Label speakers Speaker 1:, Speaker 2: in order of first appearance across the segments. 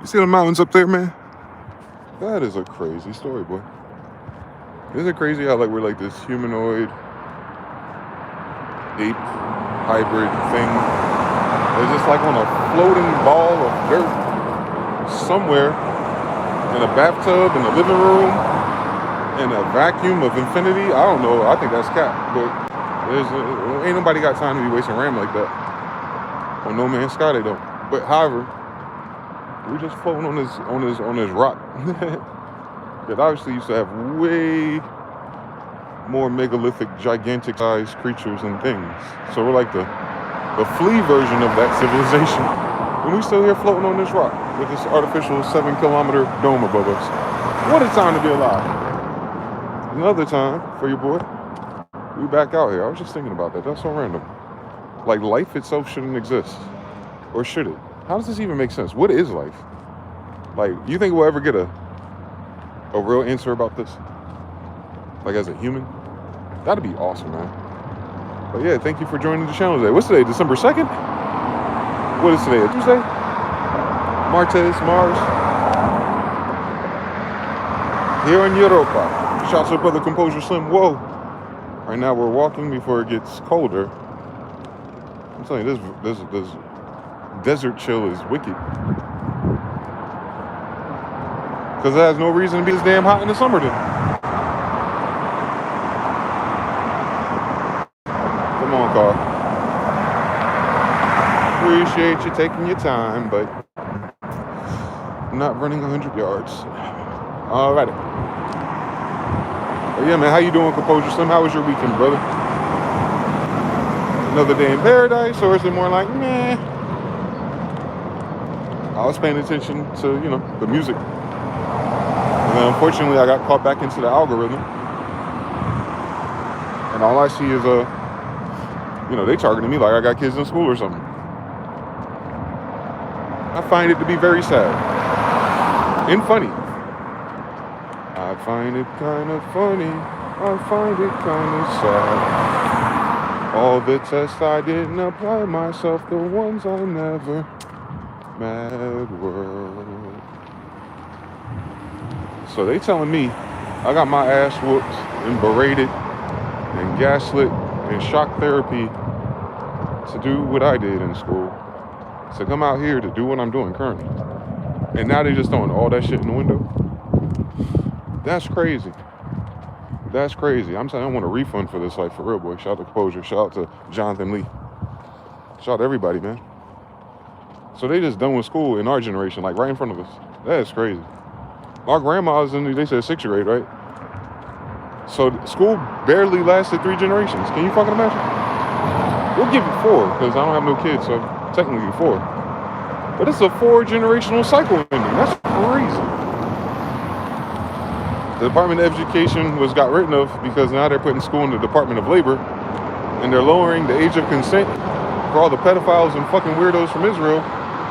Speaker 1: You see the mountains up there, man? That is a crazy story, boy. Isn't it crazy how like we're like this humanoid ape hybrid thing? It's just like on a floating ball of dirt somewhere in a bathtub in the living room in a vacuum of infinity. I don't know. I think that's cap, but ain't nobody got time to be wasting RAM like that. On No Man's Sky, they don't. But however, we're just floating on this rock. That obviously used to have way more megalithic, gigantic sized creatures and things. So we're like the flea version of that civilization. And we still here floating on this rock with this artificial 7-kilometer dome above us. What a time to be alive. Another time for your boy. We back out here. I was just thinking about that. That's so random. Like life itself shouldn't exist. Or should it? How does this even make sense? What is life? Like, you think we'll ever get a real answer about this? Like as a human? That'd be awesome, man. But yeah, thank you for joining the channel today. What's today? December 2nd? What is today? A Tuesday? Mars. Here in Europa. Shouts to Brother Composure Slim. Whoa. Right now we're walking before it gets colder. I'm telling you, this desert chill is wicked. Because it has no reason to be this damn hot in the summer then. Come on, car. Appreciate you taking your time, but I'm not running 100 yards. Alrighty. But yeah, man, how you doing, Composure Slim? How was your weekend, brother? Another day in paradise, or is it more like, meh? I was paying attention to, the music. And then unfortunately, I got caught back into the algorithm. And all I see is, they targeting me like I got kids in school or something. I find it to be very sad. And funny. I find it kind of funny. I find it kind of sad. All the tests I didn't apply myself, the ones I never. Mad world. So they telling me I got my ass whooped and berated and gaslit and shock therapy to do what I did in school. To come out here to do what I'm doing currently. And now they just throwing all that shit in the window. That's crazy. That's crazy. I'm saying I want a refund for this, like, for real, boy. Shout out to Composure. Shout out to Jonathan Lee. Shout out to everybody, man. So they just done with school in our generation, like right in front of us. That is crazy. Our grandma's they said 6th grade, right? So school barely lasted 3 generations. Can you fucking imagine? We'll give it 4, because I don't have no kids, so technically 4. But it's a 4-generational cycle ending. That's crazy. The Department of Education got written of because now they're putting school in the Department of Labor, and they're lowering the age of consent for all the pedophiles and fucking weirdos from Israel,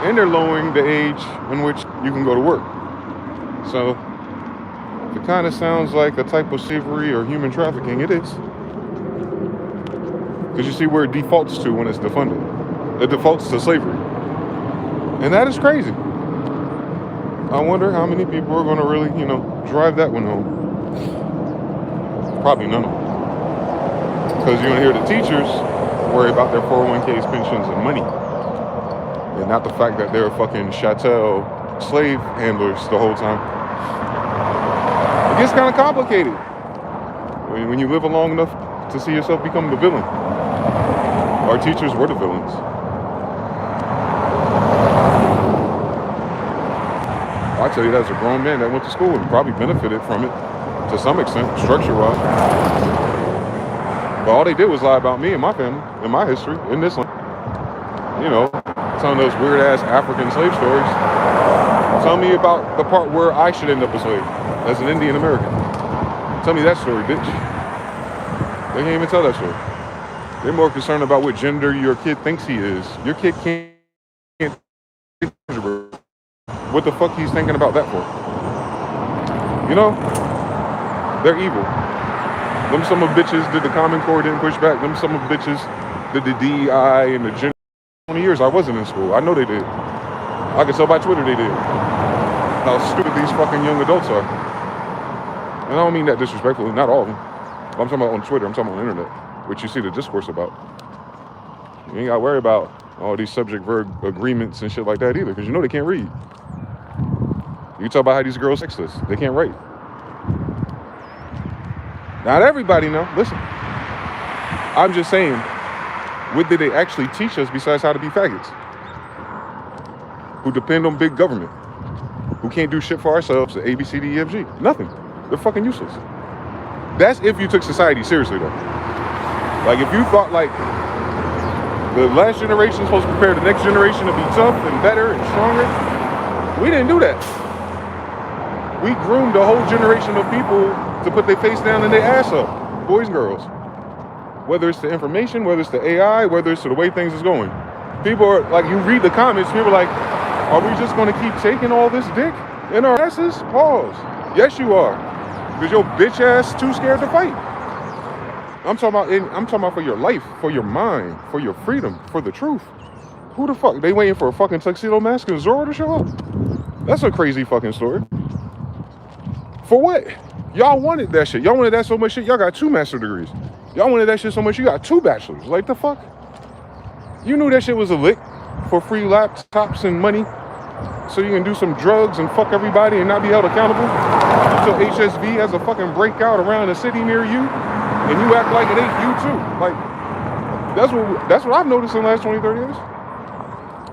Speaker 1: and they're lowering the age in which you can go to work. So, if it kind of sounds like a type of slavery or human trafficking, it is. Because you see where it defaults to when it's defunded. It defaults to slavery. And that is crazy. I wonder how many people are going to really, drive that one home. Probably none of them. Because you're going to hear the teachers worry about their 401ks, pensions, and money. And not the fact that they're fucking chattel slave handlers the whole time. It gets kind of complicated when you live long enough to see yourself become the villain. Our teachers were the villains. I tell you, that's a grown man that went to school and probably benefited from it to some extent, structure-wise. But all they did was lie about me and my family, and my history, in this one. Telling those weird-ass African slave stories. Tell me about the part where I should end up a slave, as an Indian American. Tell me that story, bitch. They can't even tell that story. They're more concerned about what gender your kid thinks he is. Your kid can't. What the fuck he's thinking about that for? They're evil. Them some of bitches did the Common Core, didn't push back. Them some of bitches did the DEI and the gender. 20 years I wasn't in school. I know they did. I can tell by Twitter they did. How stupid these fucking young adults are. And I don't mean that disrespectfully, not all of them. But I'm talking about on Twitter, I'm talking about on the internet, which you see the discourse about. You ain't gotta worry about all these subject-verb agreements and shit like that either, because you know they can't read. You can talk about how these girls sexless. They can't write. Not everybody now. Listen. I'm just saying, what did they actually teach us besides how to be faggots? Who depend on big government. Who can't do shit for ourselves, the A, B, C, D, E, F, G. Nothing. They're fucking useless. That's if you took society seriously though. Like if you thought like the last generation is supposed to prepare the next generation to be tough and better and stronger, we didn't do that. We groomed a whole generation of people to put their face down and their ass up, boys and girls. Whether it's the information, whether it's the AI, whether it's the way things is going. People are like, you read the comments, people are like, are we just gonna keep taking all this dick in our asses? Pause. Yes, you are. Because your bitch ass too scared to fight. I'm talking about for your life, for your mind, for your freedom, for the truth. Who the fuck? They waiting for a fucking tuxedo mask and Zorro to show up? That's a crazy fucking story. For what? Y'all wanted that shit. Y'all wanted that so much shit, y'all got 2 master degrees. Y'all wanted that shit so much, you got 2 bachelors. Like the fuck? You knew that shit was a lick for free laptops and money so you can do some drugs and fuck everybody and not be held accountable until HSV has a fucking breakout around a city near you and you act like it ain't you too. Like, that's what I've noticed in the last 20, 30 years.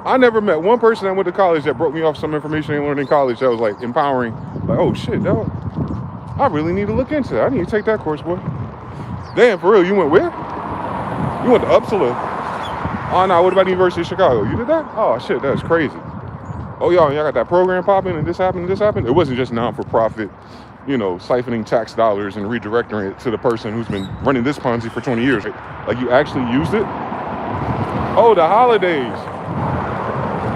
Speaker 1: I never met one person that went to college that broke me off some information they learned in college that was like empowering. Like, oh shit, I really need to look into that. I need to take that course, boy. Damn, for real, you went where? You went to Uppsala. Oh no, what about the University of Chicago? You did that? Oh shit, that's crazy. Oh y'all got that program popping and this happened and this happened? It wasn't just non-for-profit, you know, siphoning tax dollars and redirecting it to the person who's been running this Ponzi for 20 years. Right? Like you actually used it? Oh, the holidays.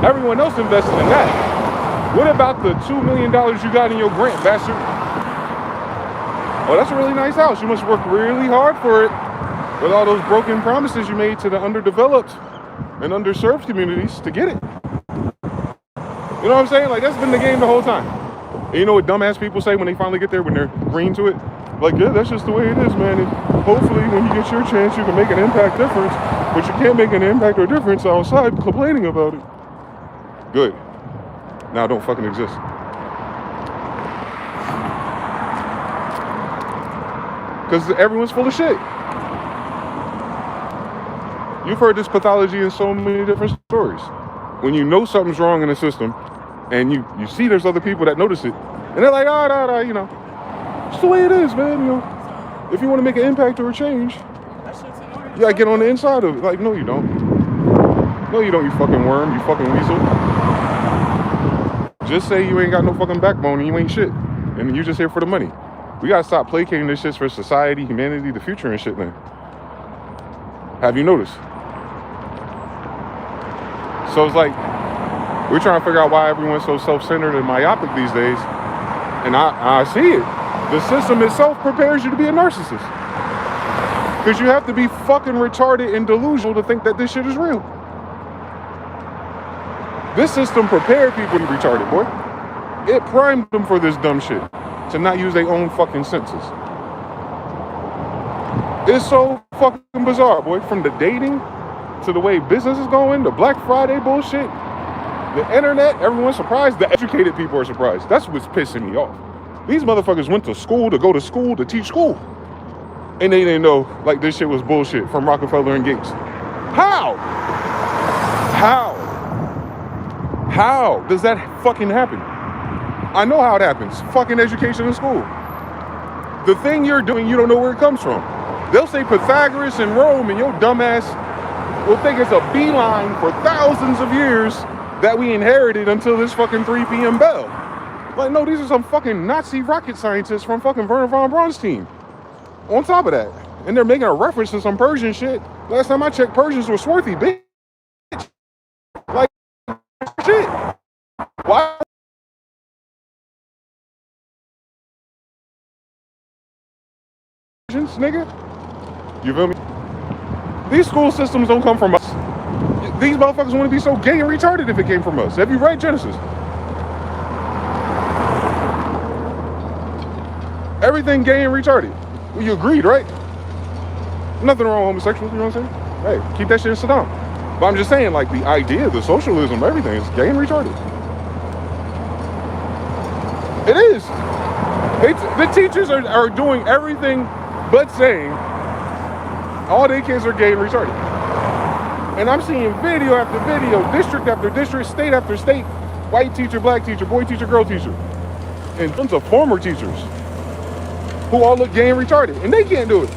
Speaker 1: Everyone else invested in that. What about the $2 million you got in your grant, bastard? Oh, that's a really nice house. You must work really hard for it with all those broken promises you made to the underdeveloped and underserved communities to get it. You know what I'm saying? Like, that's been the game the whole time. And you know what dumbass people say when they finally get there, when they're green to it? Like, yeah, that's just the way it is, man. And hopefully when you get your chance, you can make an impact difference. But you can't make an impact or difference outside complaining about it. Good. Now don't fucking exist. Because everyone's full of shit. You've heard this pathology in so many different stories. When you know something's wrong in the system, and you see there's other people that notice it, and they're like, you know, it's the way it is, man, you know. If you want to make an impact or a change, you gotta get on the inside of it. Like, no, you don't. No, you don't, you fucking worm, you fucking weasel. Just say you ain't got no fucking backbone and you ain't shit. And you just here for the money. We gotta stop placating this shit for society, humanity, the future and shit, man. Have you noticed? So it's like, we're trying to figure out why everyone's so self-centered and myopic these days. And I see it. The system itself prepares you to be a narcissist. Because you have to be fucking retarded and delusional to think that this shit is real. This system prepared people to be retarded, boy. It primed them for this dumb shit. To not use their own fucking senses. It's so fucking bizarre, boy. From the dating to the way business is going, the Black Friday bullshit, the internet, everyone's surprised. The educated people are surprised. That's what's pissing me off. These motherfuckers went to school to go to school to teach school. And they didn't know, like, this shit was bullshit from Rockefeller and Gates. How? How does that fucking happen? I know how it happens. Fucking education in school. The thing you're doing, you don't know where it comes from. They'll say Pythagoras and Rome, and your dumbass will think it's a beeline for thousands of years that we inherited until this fucking 3 p.m. bell. Like, no, these are some fucking Nazi rocket scientists from fucking Werner von Braun's team. On top of that. And they're making a reference to some Persian shit. Last time I checked, Persians were swarthy, bitch. Like, shit. Why? Nigga, you feel me? These school systems don't come from us. These motherfuckers wouldn't be so gay and retarded if it came from us. Have you read Genesis? Everything gay and retarded. Well, you agreed, right? Nothing wrong with homosexuals, you know what I'm saying? Hey, keep that shit in Saddam. But I'm just saying, like, the idea, the socialism, everything is gay and retarded. It is. The teachers are doing everything but saying all their kids are gay and retarded. And I'm seeing video after video, district after district, state after state, white teacher, black teacher, boy teacher, girl teacher, and tons of former teachers who all look gay and retarded, and they can't do it.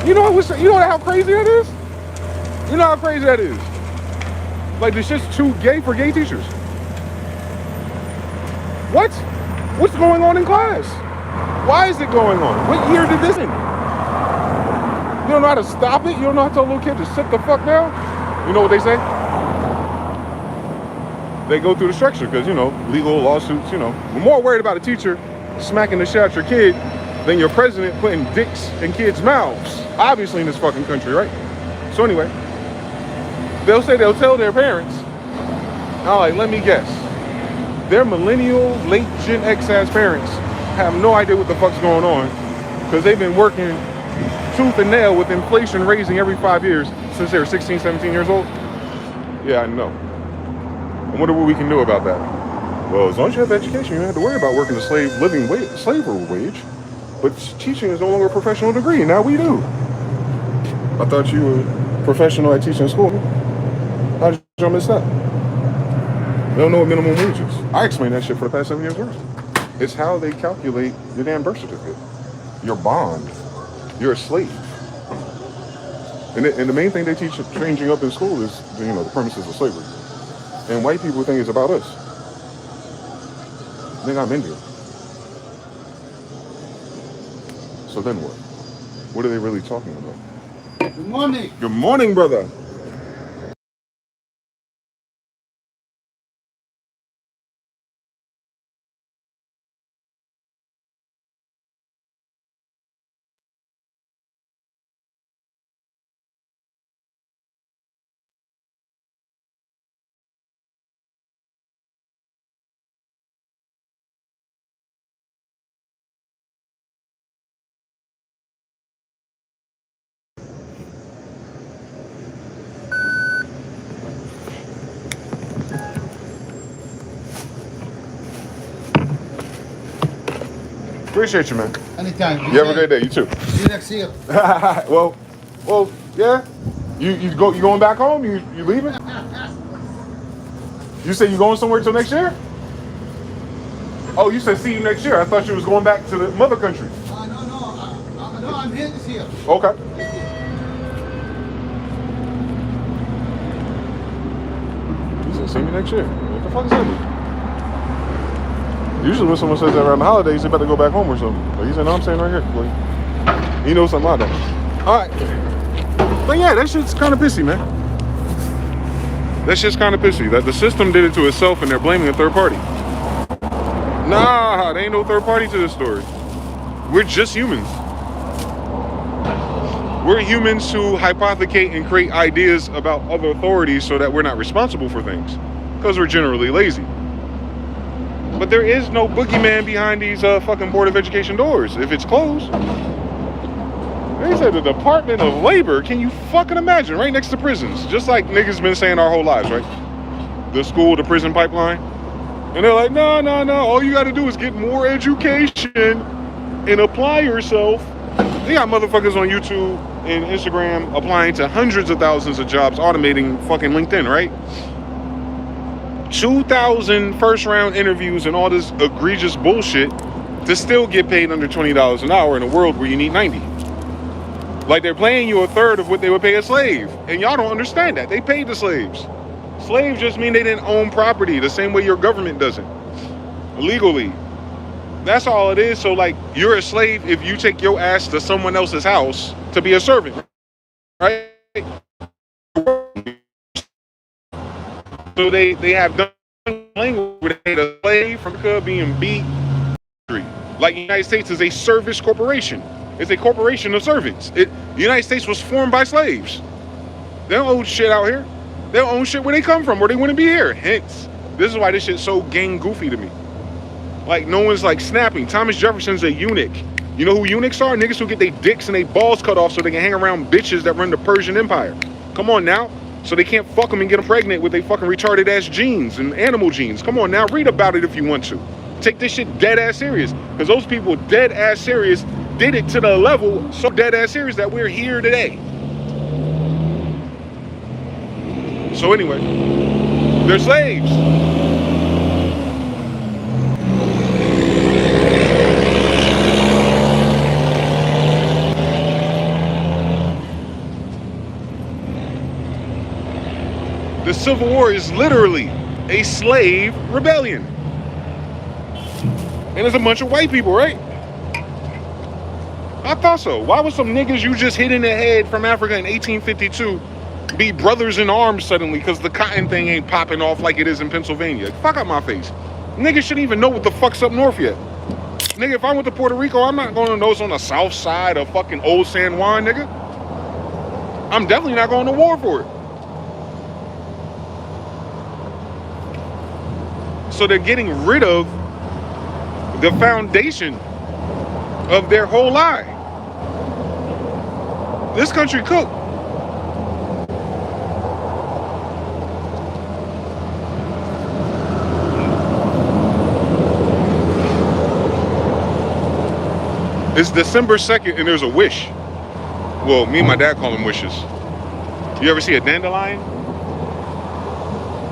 Speaker 1: You know how crazy that is? You know how crazy that is? Like, the shit's too gay for gay teachers. What? What's going on in class? Why is it going on? What year did this end? You don't know how to stop it? You don't know how to tell a little kid to sit the fuck down? You know what they say? They go through the structure because, you know, legal lawsuits, you know. We're more worried about a teacher smacking the shit out your kid than your president putting dicks in kids' mouths. Obviously in this fucking country, right? So anyway, they'll tell their parents, all right, let me guess. Their millennial, late Gen X ass parents have no idea what the fuck's going on because they've been working tooth and nail with inflation raising every 5 years since they were 16, 17 years old. Yeah, I know. I wonder what we can do about that. Well, as long as you have education, you don't have to worry about working a slavery wage. But teaching is no longer a professional degree. Now we do. I thought you were professional at teaching school. How did y'all miss that? They don't know what minimum wage is. I explained that shit for the past 7 years. It's how they calculate your damn birth certificate. Your bond. You're a slave. And the main thing they teach changing up in school is, you know, the premises of slavery. And white people think it's about us. They got India. So then what? What are they really talking about?
Speaker 2: Good morning.
Speaker 1: Good morning, brother. Appreciate you, man.
Speaker 2: Anytime.
Speaker 1: You have a great day. You too.
Speaker 2: See you next year.
Speaker 1: well, yeah. You going back home? You leaving? You say you going somewhere till next year? Oh, you said see you next year. I thought you was going back to the mother country.
Speaker 2: No, I'm here this year.
Speaker 1: Okay. You said see me next year. What the fuck is that? Usually when someone says that around the holidays, they better go back home or something. But he said, no, I'm saying right here. Like, he knows something I don't. All right. But yeah, that shit's kind of pissy, man. That shit's kind of pissy. That the system did it to itself and they're blaming a third party. Nah, there ain't no third party to this story. We're just humans. We're humans who hypothecate and create ideas about other authorities so that we're not responsible for things. Because we're generally lazy. But there is no boogeyman behind these fucking Board of Education doors if it's closed. They said the Department of Labor, can you fucking imagine, right next to prisons? Just like niggas been saying our whole lives, right? The school to prison pipeline. And they're like, no, all you gotta do is get more education and apply yourself. They got motherfuckers on YouTube and Instagram applying to hundreds of thousands of jobs, automating fucking LinkedIn, right? 2,000 first round interviews and all this egregious bullshit to still get paid under $20 an hour in a world where you need 90. Like they're paying you a third of what they would pay a slave. And y'all don't understand that. They paid the slaves. Slaves just mean they didn't own property the same way your government doesn't. Legally. That's all it is. So like you're a slave if you take your ass to someone else's house to be a servant. Right? So they have done language where they a slave from being beat. Like the United States is a service corporation. It's a corporation of servants. The United States was formed by slaves. They don't own shit out here. They don't own shit where they come from, where they want to be here. Hence, this is why this shit's so gang goofy to me. Like, no one's like snapping. Thomas Jefferson's a eunuch. You know who eunuchs are? Niggas who get their dicks and their balls cut off so they can hang around bitches that run the Persian Empire. Come on now. So they can't fuck them and get them pregnant with their fucking retarded ass genes and animal genes. Come on now, read about it if you want to. Take this shit dead ass serious. Because those people dead ass serious did it to the level so dead ass serious that we're here today. So anyway, they're slaves. The Civil War is literally a slave rebellion. And it's a bunch of white people, right? I thought so. Why would some niggas you just hit in the head from Africa in 1852 be brothers in arms suddenly because the cotton thing ain't popping off like it is in Pennsylvania? Fuck out my face. Niggas shouldn't even know what the fuck's up north yet. Nigga, if I went to Puerto Rico, I'm not going to know it's on the south side of fucking Old San Juan, nigga. I'm definitely not going to war for it. So they're getting rid of the foundation of their whole lie. This country cooked. It's December 2nd and there's a wish. Well, me and my dad call them wishes. You ever see a dandelion?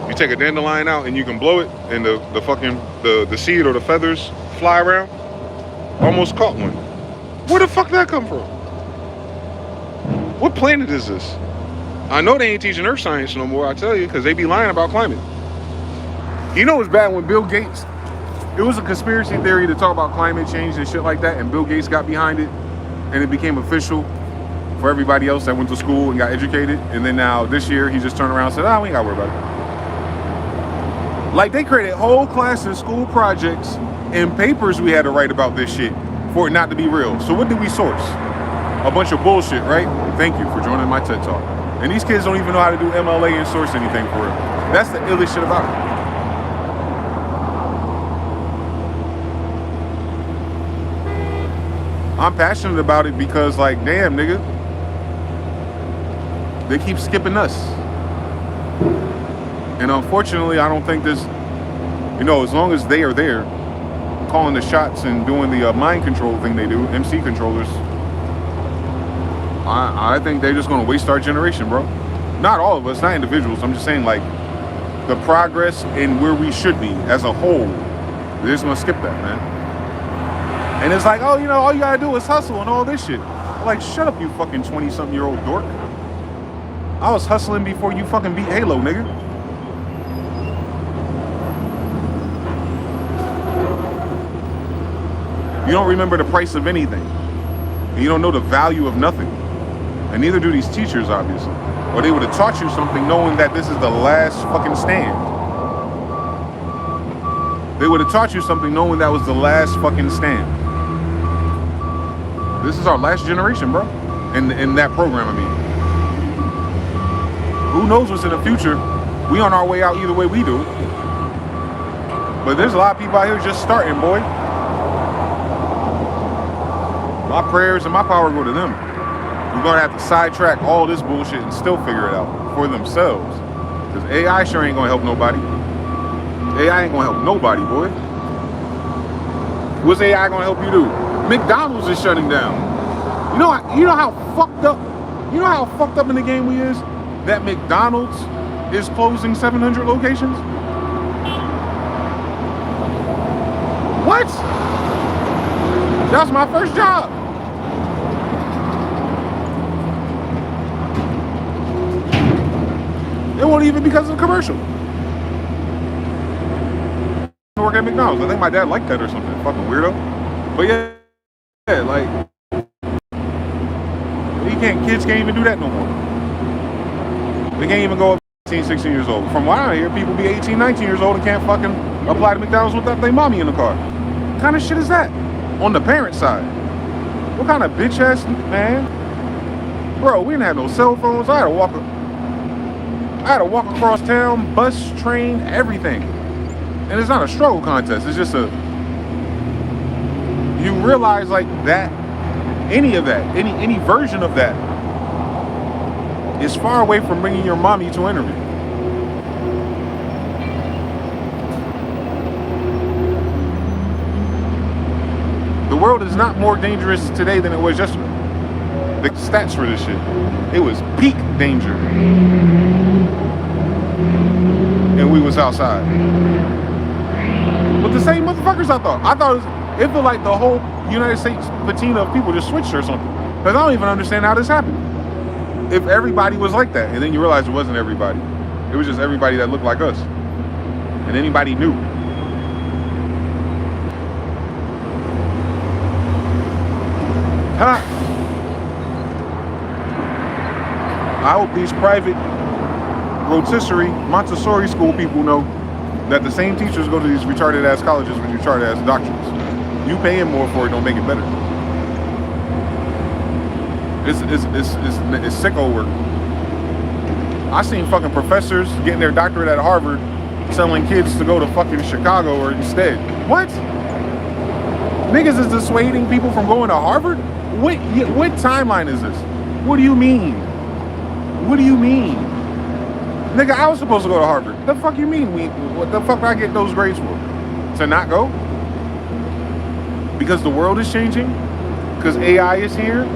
Speaker 1: You take a dandelion out and you can blow it and the seed or the feathers fly around. Almost caught one. Where the fuck did that come from? What planet is this? I know they ain't teaching earth science no more, I tell you, because they be lying about climate. You know it's bad when Bill Gates, it was a conspiracy theory to talk about climate change and shit like that, and Bill Gates got behind it and it became official for everybody else that went to school and got educated. And then now this year he just turned around and said, we ain't gotta worry about it. Like, they created whole classes, school projects, and papers we had to write about this shit for it not to be real. So what did we source? A bunch of bullshit, right? Thank you for joining my TED Talk. And these kids don't even know how to do MLA and source anything for it. That's the illest shit about it. I'm passionate about it because, like, damn, nigga, they keep skipping us. And unfortunately, I don't think this, as long as they are there, calling the shots and doing the mind control thing they do, MC controllers, I think they're just going to waste our generation, bro. Not all of us, not individuals. I'm just saying, like, the progress in where we should be as a whole, they're just going to skip that, man. And it's like, all you got to do is hustle and all this shit. Like, shut up, you fucking 20-something-year-old dork. I was hustling before you fucking beat Halo, nigga. You don't remember the price of anything. And you don't know the value of nothing. And neither do these teachers, obviously. Or they would have taught you something knowing that this is the last fucking stand. They would have taught you something knowing that was the last fucking stand. This is our last generation, bro. In that program, I mean. Who knows what's in the future? We on our way out either way we do. But there's a lot of people out here just starting, boy. My prayers and my power go to them. We're going to have to sidetrack all this bullshit and still figure it out for themselves. Because AI sure ain't going to help nobody. AI ain't going to help nobody, boy. What's AI going to help you do? McDonald's is shutting down. You know how fucked up in the game we is? That McDonald's is closing 700 locations? What? That's my first job. It won't even because of the commercial. I work at McDonald's. I think my dad liked that or something. Fucking weirdo. But yeah, like, kids can't even do that no more. They can't even go up 18, 16 years old. From what I hear, people be 18, 19 years old and can't fucking apply to McDonald's without their mommy in the car. What kind of shit is that? On the parent side. What kind of bitch ass, man? Bro, we didn't have no cell phones. I had to walk I had to walk across town, bus, train, everything. And it's not a struggle contest. It's just you realize like that, any of that, any version of that is far away from bringing your mommy to an interview. The world is not more dangerous today than it was yesterday. The stats for this shit, it was peak danger. And we was outside. But the same motherfuckers I thought it felt like the whole United States patina of people just switched or something. Because I don't even understand how this happened. If everybody was like that, and then you realize it wasn't everybody. It was just everybody that looked like us. And anybody knew. Huh? I hope these private rotisserie Montessori school people know that the same teachers go to these retarded ass colleges with retarded ass doctrines. You paying more for it don't make it better. It's sicko work. I seen fucking professors getting their doctorate at Harvard selling kids to go to fucking Chicago or instead. What? Niggas is dissuading people from going to Harvard? What timeline is this? What do you mean? What do you mean? Nigga, I was supposed to go to Harvard. The fuck you mean? What the fuck did I get those grades for? To not go? Because the world is changing? Because AI is here?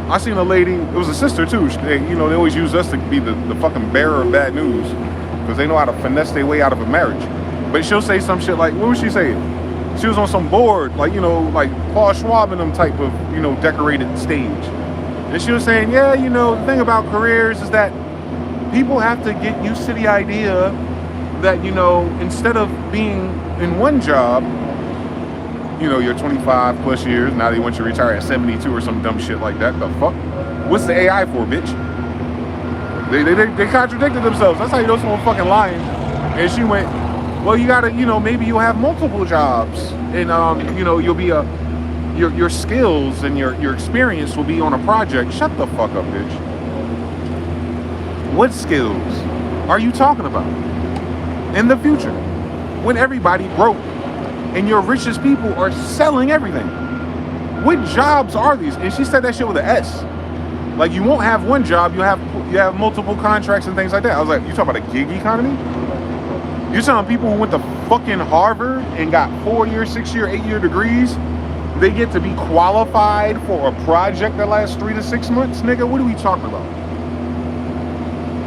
Speaker 1: I seen a lady, it was a sister too. They always use us to be the fucking bearer of bad news. Because they know how to finesse their way out of a marriage. But she'll say some shit like, what was she saying? She was on some board, like Paul Schwab and them type of, decorated stage. And she was saying, yeah, the thing about careers is that people have to get used to the idea that, instead of being in one job, you're 25 plus years, now they want you to retire at 72 or some dumb shit like that. The fuck? What's the AI for, bitch? They contradicted themselves. That's how you know someone fucking lying. And she went, well, you gotta, maybe you'll have multiple jobs, and you'll be your skills and your experience will be on a project. Shut the fuck up, bitch. What skills are you talking about in the future when everybody broke and your richest people are selling everything? What jobs are these? And she said that shit with an S. Like, you won't have one job, you have multiple contracts and things like that. I was like, you talking about a gig economy? You're telling people who went to fucking Harvard and got 4-year, 6-year, 8-year degrees, they get to be qualified for a project that lasts 3 to 6 months? Nigga, what are we talking about?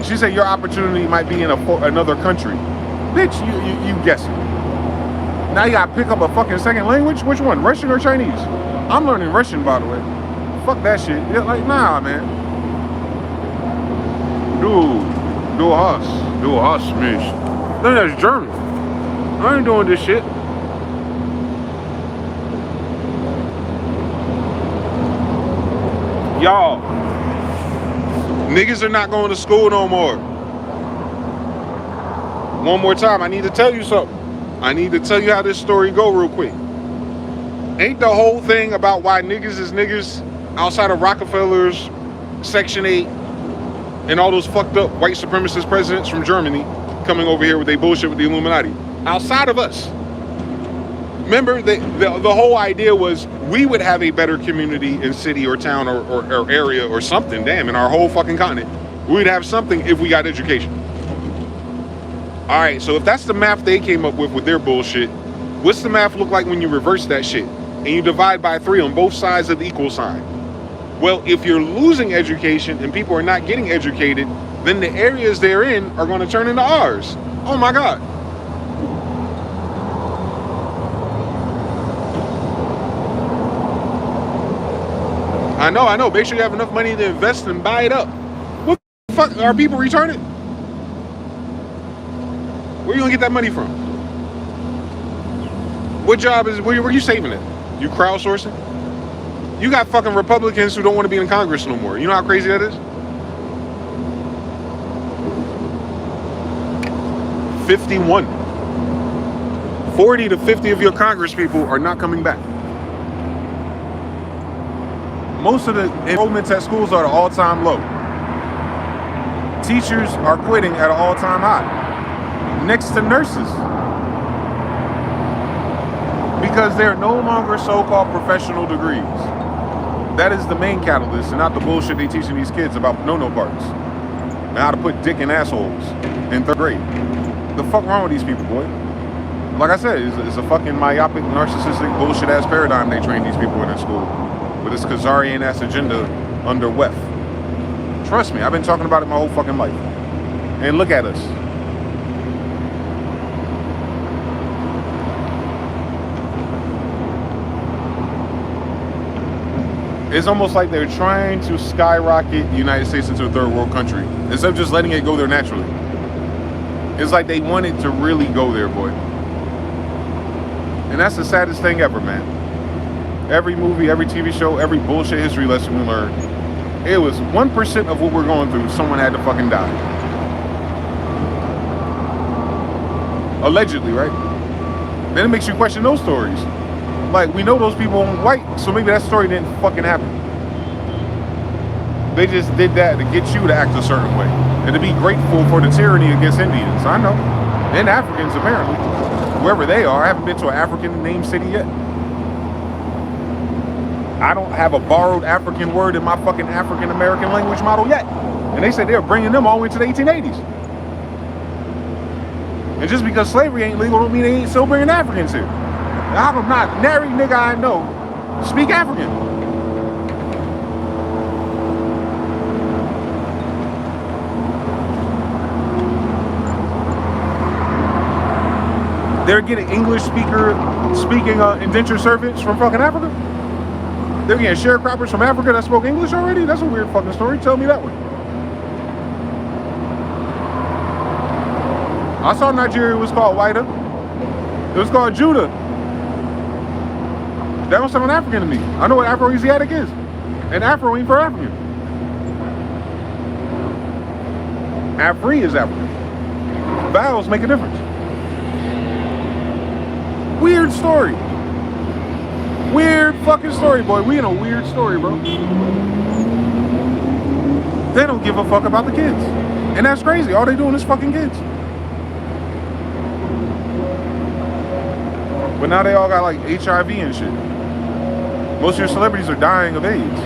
Speaker 1: She said your opportunity might be in another country. Bitch, you guessing. Now you gotta pick up a fucking second language? Which one, Russian or Chinese? I'm learning Russian, by the way. Fuck that shit. Yeah, like, nah, man. Du hast mich. No, that's German. I ain't doing this shit. Y'all, niggas are not going to school no more. One more time, I need to tell you something. I need to tell you how this story go real quick. Ain't the whole thing about why niggas is niggas outside of Rockefeller's Section 8 and all those fucked up white supremacist presidents from Germany coming over here with their bullshit with the Illuminati? Outside of us. Remember, the whole idea was we would have a better community in city or town or area or something, damn, in our whole fucking continent. We'd have something if we got education. All right, so if that's the math they came up with their bullshit, what's the math look like when you reverse that shit and you divide by 3 on both sides of the equal sign? Well, if you're losing education and people are not getting educated, then the areas they're in are going to turn into ours. Oh my God. I know. Make sure you have enough money to invest and buy it up. What the fuck? Are people retarded? Where are you going to get that money from? What job is, where are you saving it? You crowdsourcing? You got fucking Republicans who don't want to be in Congress no more. You know how crazy that is? 51. 40 to 50 of your Congress people are not coming back. Most of the enrollments at schools are at an all-time low. Teachers are quitting at an all-time high, next to nurses, because they're no longer so-called professional degrees. That is the main catalyst, and not the bullshit they teaching these kids about no-no parts and how to put dick in assholes in 3rd grade. The fuck wrong with these people, boy? Like I said, it's a fucking myopic, narcissistic, bullshit-ass paradigm they train these people in school with this Khazarian-ass agenda under WEF. Trust me, I've been talking about it my whole fucking life. And look at us. It's almost like they're trying to skyrocket the United States into a 3rd world country instead of just letting it go there naturally. It's like they want it to really go there, boy. And that's the saddest thing ever, man. Every movie, every TV show, every bullshit history lesson we learn, it was 1% of what we're going through, someone had to fucking die. Allegedly, right? Then it makes you question those stories. Like, we know those people aren't white, so maybe that story didn't fucking happen. They just did that to get you to act a certain way and to be grateful for the tyranny against Indians. I know. And Africans, apparently. Wherever they are. I haven't been to an African named city yet. I don't have a borrowed African word in my fucking African American language model yet. And they said they're bringing them all the way to the 1880s. And just because slavery ain't legal don't mean they ain't still bringing Africans here. How come not nary nigga I know speak African? They're getting English speaking indentured servants from fucking Africa? They're getting sharecroppers from Africa that spoke English already? That's a weird fucking story. Tell me that one. I saw Nigeria was called Whita. It was called Judah. That don't sound African to me. I know what Afro-Asiatic is. And Afro ain't for African. Afri is African. Vowels make a difference. Weird story. Weird fucking story, boy. We in a weird story, bro. They don't give a fuck about the kids. And that's crazy. All they doing is fucking kids. But now they all got like HIV and shit. Most of your celebrities are dying of AIDS.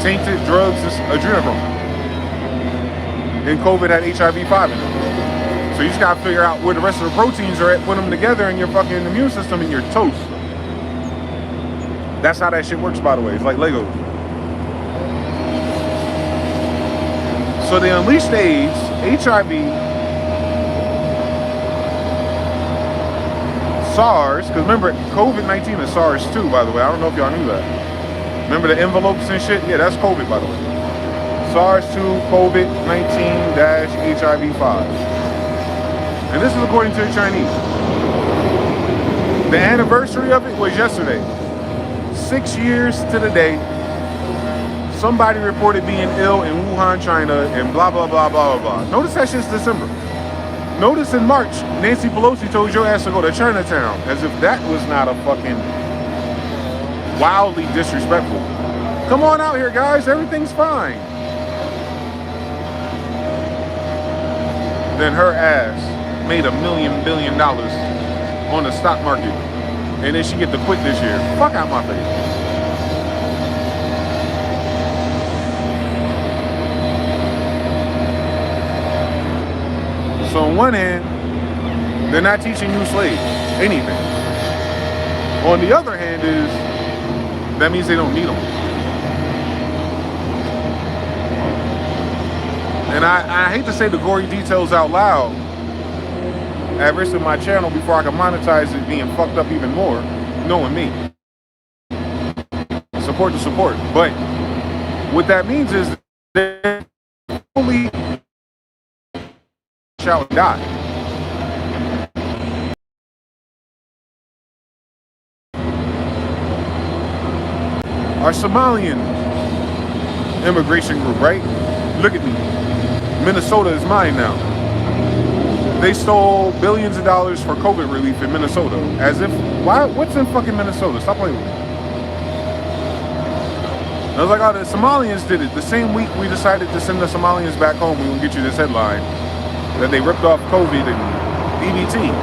Speaker 1: Tainted drugs is adrenochrome. And COVID had HIV-5 in it. So you just gotta figure out where the rest of the proteins are at, put them together in your fucking immune system and you're toast. That's how that shit works, by the way. It's like Legos. So they unleashed AIDS, HIV, SARS, because remember, COVID-19 is SARS too, by the way. I don't know if y'all knew that. Remember the envelopes and shit? Yeah, that's COVID, by the way. SARS-2, COVID-19-HIV-5. And this is according to the Chinese. The anniversary of it was yesterday. 6 years to the day. Somebody reported being ill in Wuhan, China, and blah, blah, blah, blah, blah, blah. Notice that shit's December. Notice in March, Nancy Pelosi told your ass to go to Chinatown, as if that was not a fucking wildly disrespectful. Come on out here, guys. Everything's fine. Then her ass made $1 billion on the stock market, and then she get to quit this year. Fuck out my face. So on one hand, they're not teaching you slaves anything. On the other hand is, that means they don't need them. And I hate to say the gory details out loud at risk of my channel before I can monetize it being fucked up even more, knowing me. Support the support. But what that means is they only shall die. Our Somalian immigration group, right? Look at me. Minnesota is mine now. They stole billions of dollars for COVID relief in Minnesota. As if, why? What's in fucking Minnesota? Stop playing with me. I was like, oh, the Somalians did it. The same week we decided to send the Somalians back home, we will get you this headline that they ripped off COVID and EBT.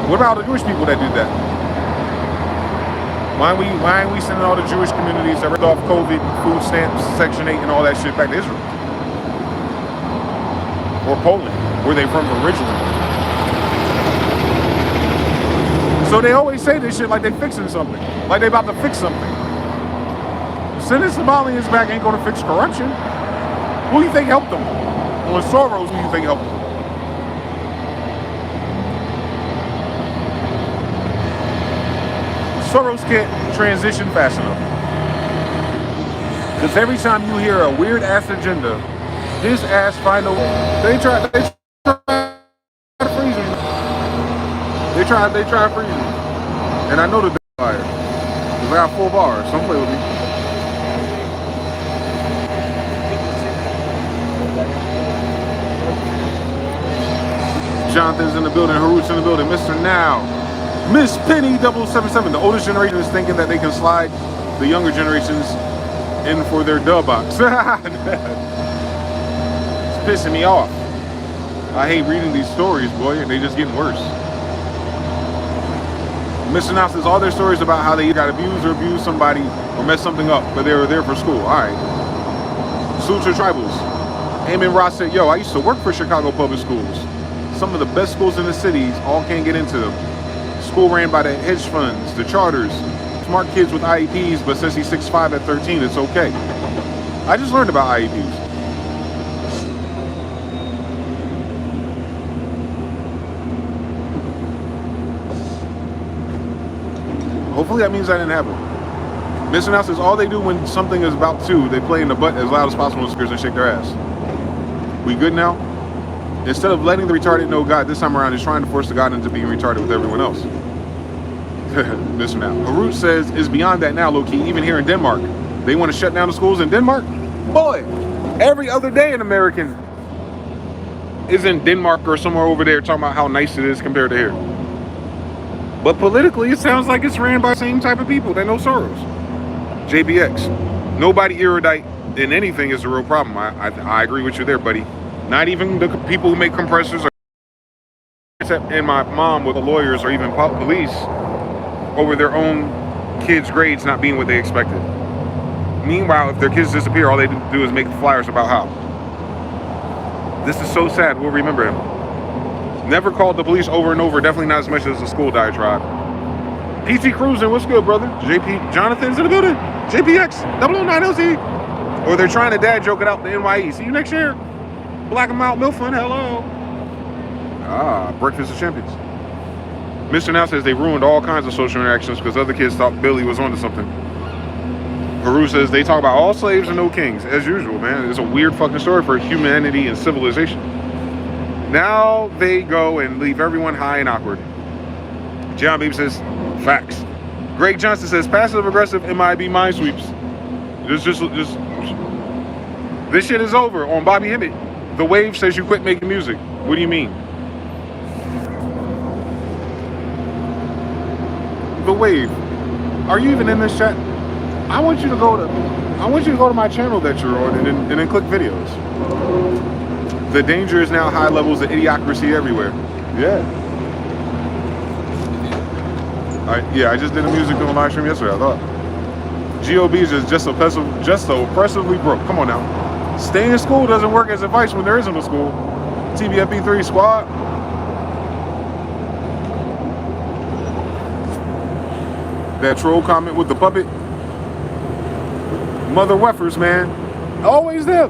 Speaker 1: What about all the Jewish people that did that? Why ain't we sending all the Jewish communities that ripped off COVID, food stamps, Section 8, and all that shit back to Israel? Or Poland, where they from originally. So they always say this shit like they fixing something. Like they about to fix something. Sending Somalians back ain't gonna fix corruption. Who do you think helped them? Well, Soros, who do you think helped them? Soros can't transition fast enough. Because every time you hear a weird ass agenda, his ass find a way. They try to freeze him. They try to freeze him. And I know the fire. Because I got 4 bars. Some play with me. Jonathan's in the building, Harut's in the building, Mr. Now. Miss Penny 077. The oldest generation is thinking that they can slide the younger generations in for their dub box. It's pissing me off. I hate reading these stories, boy, and they just getting worse. Mr. Now says all their stories about how they got abused or abused somebody or messed something up, but they were there for school. All right. Sutra Tribals. Eamon Ross said, yo, I used to work for Chicago public schools. Some of the best schools in the cities all can't get into them. School ran by the hedge funds, the charters, smart kids with IEPs, but since he's 6'5" at 13, it's okay. I just learned about IEPs. Hopefully that means I didn't have one. Mr. Now says all they do when something is about to, they play in the butt as loud as possible in speakers and shake their ass. We good now? Instead of letting the retarded know God, this time around is trying to force the God into being retarded with everyone else. Mr. Now. Harut says it's beyond that now, low-key, even here in Denmark. They want to shut down the schools in Denmark? Boy, every other day an American is in Denmark or somewhere over there talking about how nice it is compared to here. But politically, it sounds like it's ran by the same type of people that know Soros. JBX. Nobody erudite in anything is the real problem. I agree with you there, buddy. Not even the people who make compressors, and my mom with the lawyers or even police over their own kids' grades not being what they expected. Meanwhile, if their kids disappear, all they do is make flyers about how. This is so sad. We'll remember him. Never called the police over and over. Definitely not as much as the school diatribe. PT Cruising, what's good, brother? JP Jonathan's in the building. JPX 009LZ. Or they're trying to dad joke it out the NYE. See you next year. Black and Mount Milford, hello. Breakfast of Champions. Mr. Now says they ruined all kinds of social interactions because other kids thought Billy was onto something. Haru says they talk about all slaves and no kings, as usual, man. It's a weird fucking story for humanity and civilization. Now they go and leave everyone high and awkward. John Baby says, facts. Greg Johnson says passive-aggressive MIB mind sweeps. This shit is over on Bobby Hibbett. The Wave says you quit making music. What do you mean? The Wave. Are you even in this chat? I want you to go to my channel that you're on and then click videos. The danger is now high levels of idiocracy everywhere. Yeah. I just did a music doing live stream yesterday, I thought. GOB is just so oppressively broke. Come on now. Staying in school doesn't work as advice when there isn't a school. TBFB3 squad. That troll comment with the puppet. Mother Weffers, man. Always them.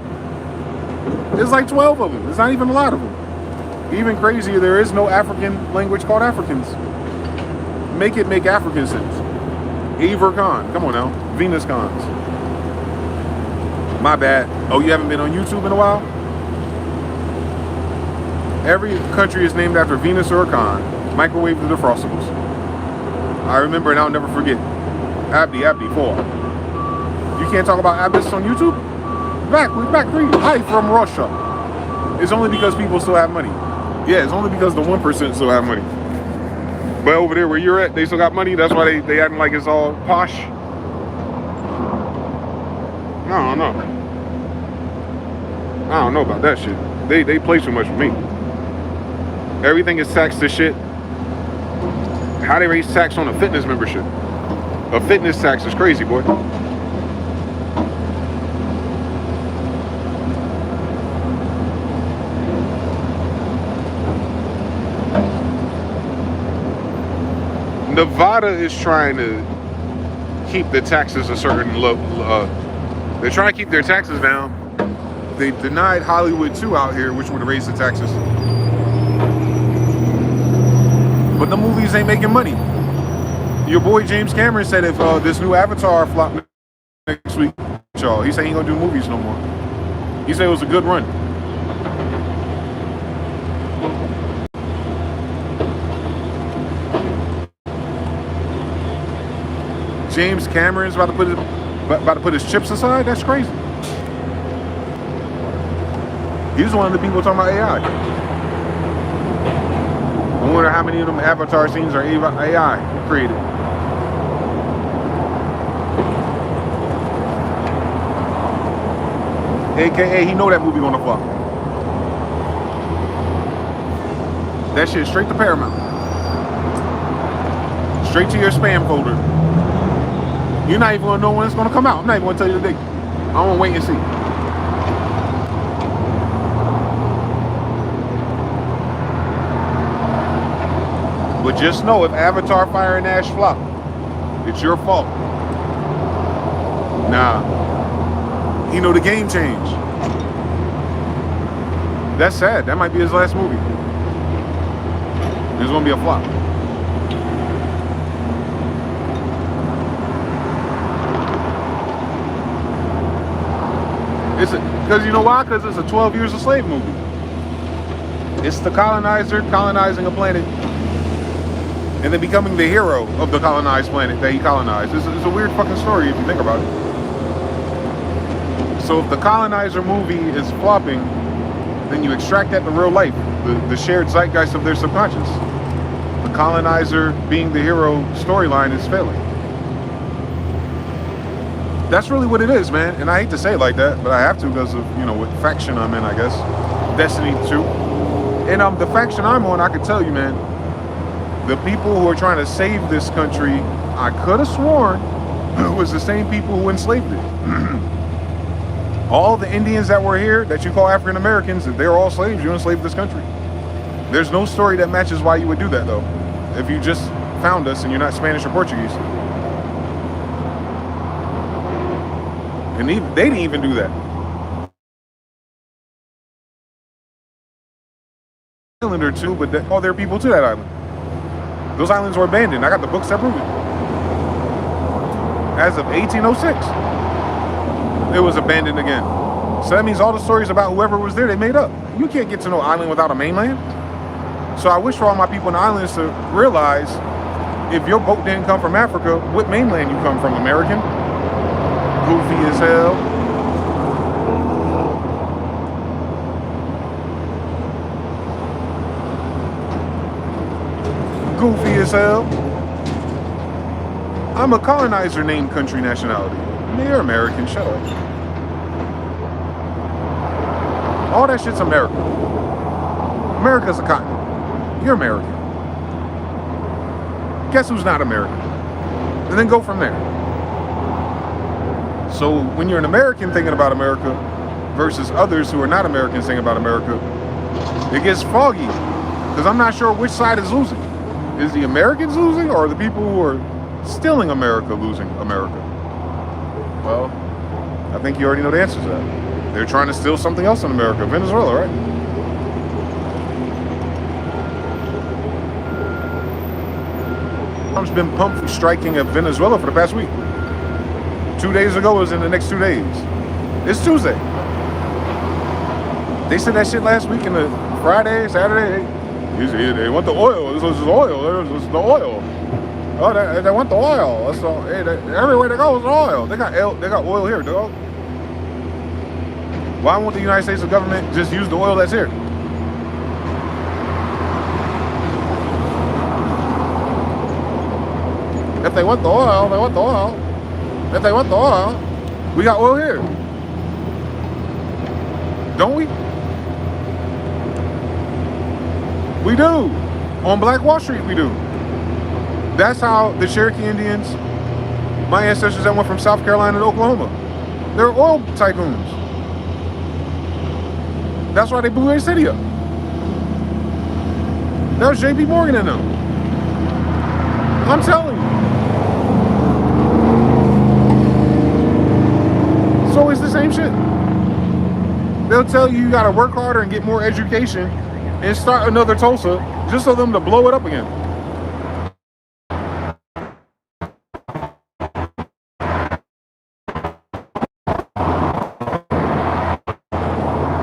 Speaker 1: There's like 12 of them. There's not even a lot of them. Even crazier, there is no African language called Africans. Make it make African sense. Aver Khan. Come on now. Venus Khans. My bad. Oh, you haven't been on YouTube in a while? Every country is named after Venus or a Khan. Microwave the defrostables. I remember and I'll never forget. Abdi 4. You can't talk about Abyss on YouTube? We're back 3. Hi from Russia. It's only because people still have money. Yeah, it's only because the 1% still have money. But over there where you're at, they still got money. That's why they acting like it's all posh. I don't know. I don't know about that shit. They play too much with me. Everything is taxed to shit. How they raise tax on a fitness membership? A fitness tax is crazy, boy. Nevada is trying to keep the taxes a certain level. They're trying to keep their taxes down. They denied Hollywood 2 out here, which would raise the taxes. But the movies ain't making money. Your boy James Cameron said if this new Avatar flop next week, y'all, he said he ain't gonna do movies no more. He said it was a good run. James Cameron's about to put his chips aside. That's crazy. He's one of the people talking about AI. I wonder how many of them Avatar scenes are AI created. AKA, he know that movie gonna flop. That shit straight to Paramount. Straight to your spam folder. You're not even gonna know when it's gonna come out. I'm not even gonna tell you the date. I'm gonna wait and see. But just know if Avatar, Fire and Ash flop, it's your fault. Nah. He know the game changed. That's sad. That might be his last movie. There's gonna be a flop. Because you know why? Because it's a 12 Years a Slave movie. It's the colonizer colonizing a planet and then becoming the hero of the colonized planet that he colonized. It's a weird fucking story if you think about it. So if the colonizer movie is flopping, then you extract that to real life, the shared zeitgeist of their subconscious. The colonizer being the hero storyline is failing. That's really what it is, man. And I hate to say it like that, but I have to because of, you know, what faction I'm in, I guess. Destiny 2. And the faction I'm on, I can tell you, man, the people who are trying to save this country, I could have sworn was the same people who enslaved it. All the Indians that were here, that you call African Americans, if they're all slaves, you enslaved this country. There's no story that matches why you would do that, though, if you just found us and you're not Spanish or Portuguese. And they didn't even do that. Island or two, but all their people to that island. Those islands were abandoned. I got the books that prove it. As of 1806, it was abandoned again. So that means all the stories about whoever was there, they made up. You can't get to no island without a mainland. So I wish for all my people in the islands to realize, if your boat didn't come from Africa, what mainland you come from, American? Goofy as hell. Goofy as hell. I'm a colonizer named country nationality. You're American, shut up. All that shit's America. America's a continent. You're American. Guess who's not American? And then go from there. So when you're an American thinking about America versus others who are not Americans thinking about America, it gets foggy. Because I'm not sure which side is losing. Is the Americans losing, or are the people who are stealing America losing America? Well, I think you already know the answer to that. They're trying to steal something else in America. Venezuela, right? Trump's been pumped for striking at Venezuela for the past week. 2 days ago was in the next 2 days. It's Tuesday. They said that shit last week in the Friday, Saturday. They want the oil. This was oil. This was the oil. Oh, they want the oil. That's all. Hey, everywhere they go is oil. They got oil here, dog. Why won't the United States government just use the oil that's here? If they want the oil, they want the oil. If they want the oil, we got oil here. Don't we? We do. On Black Wall Street, we do. That's how the Cherokee Indians, my ancestors that went from South Carolina to Oklahoma, they're oil tycoons. That's why they blew their city up. That was J.P. Morgan and them. I'm telling you. So it's the same shit. They'll tell you gotta work harder and get more education and start another Tulsa just so them to blow it up again.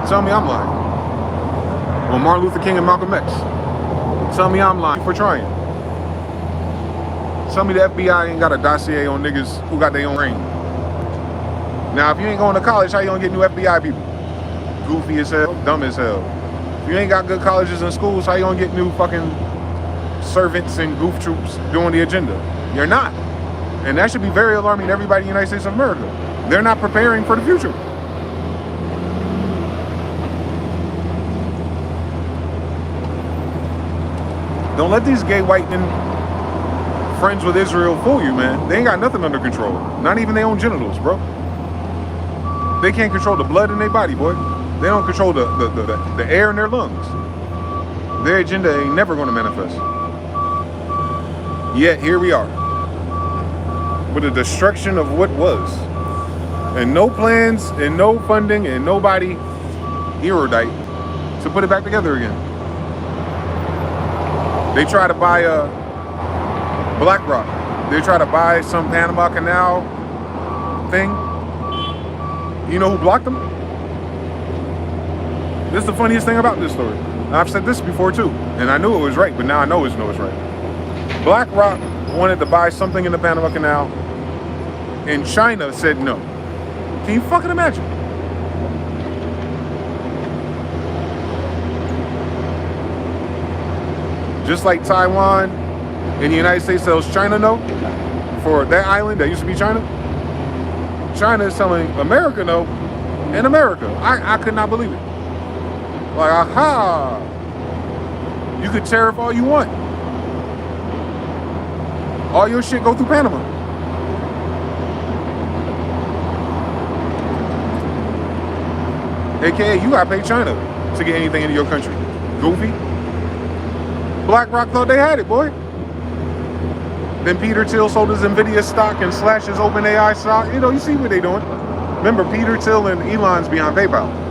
Speaker 1: Tell me I'm lying. Well, Martin Luther King and Malcolm X. Tell me I'm lying for trying. Tell me the FBI ain't got a dossier on niggas who got their own brain. Now, if you ain't going to college, how you gonna get new FBI people? Goofy as hell, dumb as hell. If you ain't got good colleges and schools, how you gonna get new fucking servants and goof troops doing the agenda? You're not. And that should be very alarming to everybody in the United States of America. They're not preparing for the future. Don't let these gay white men friends with Israel fool you, man. They ain't got nothing under control. Not even their own genitals, bro. They can't control the blood in their body, boy. They don't control the air in their lungs. Their agenda ain't never going to manifest. Yet, here we are. With the destruction of what was. And no plans, and no funding, and nobody erudite to put it back together again. They try to buy BlackRock. They try to buy some Panama Canal thing. You know who blocked them? This is the funniest thing about this story. I've said this before too, and I knew it was right, but now I know it's right. BlackRock wanted to buy something in the Panama Canal, and China said no. Can you fucking imagine? Just like Taiwan and the United States tells China no for that island that used to be China. China is telling America no, and America. I could not believe it. Like, aha! You could tariff all you want. All your shit go through Panama. AKA, you gotta pay China to get anything into your country. Goofy. BlackRock thought they had it, boy. Then Peter Thiel sold his Nvidia stock and slashed his OpenAI stock. You know, you see what they doing. Remember, Peter Thiel and Elon's behind PayPal.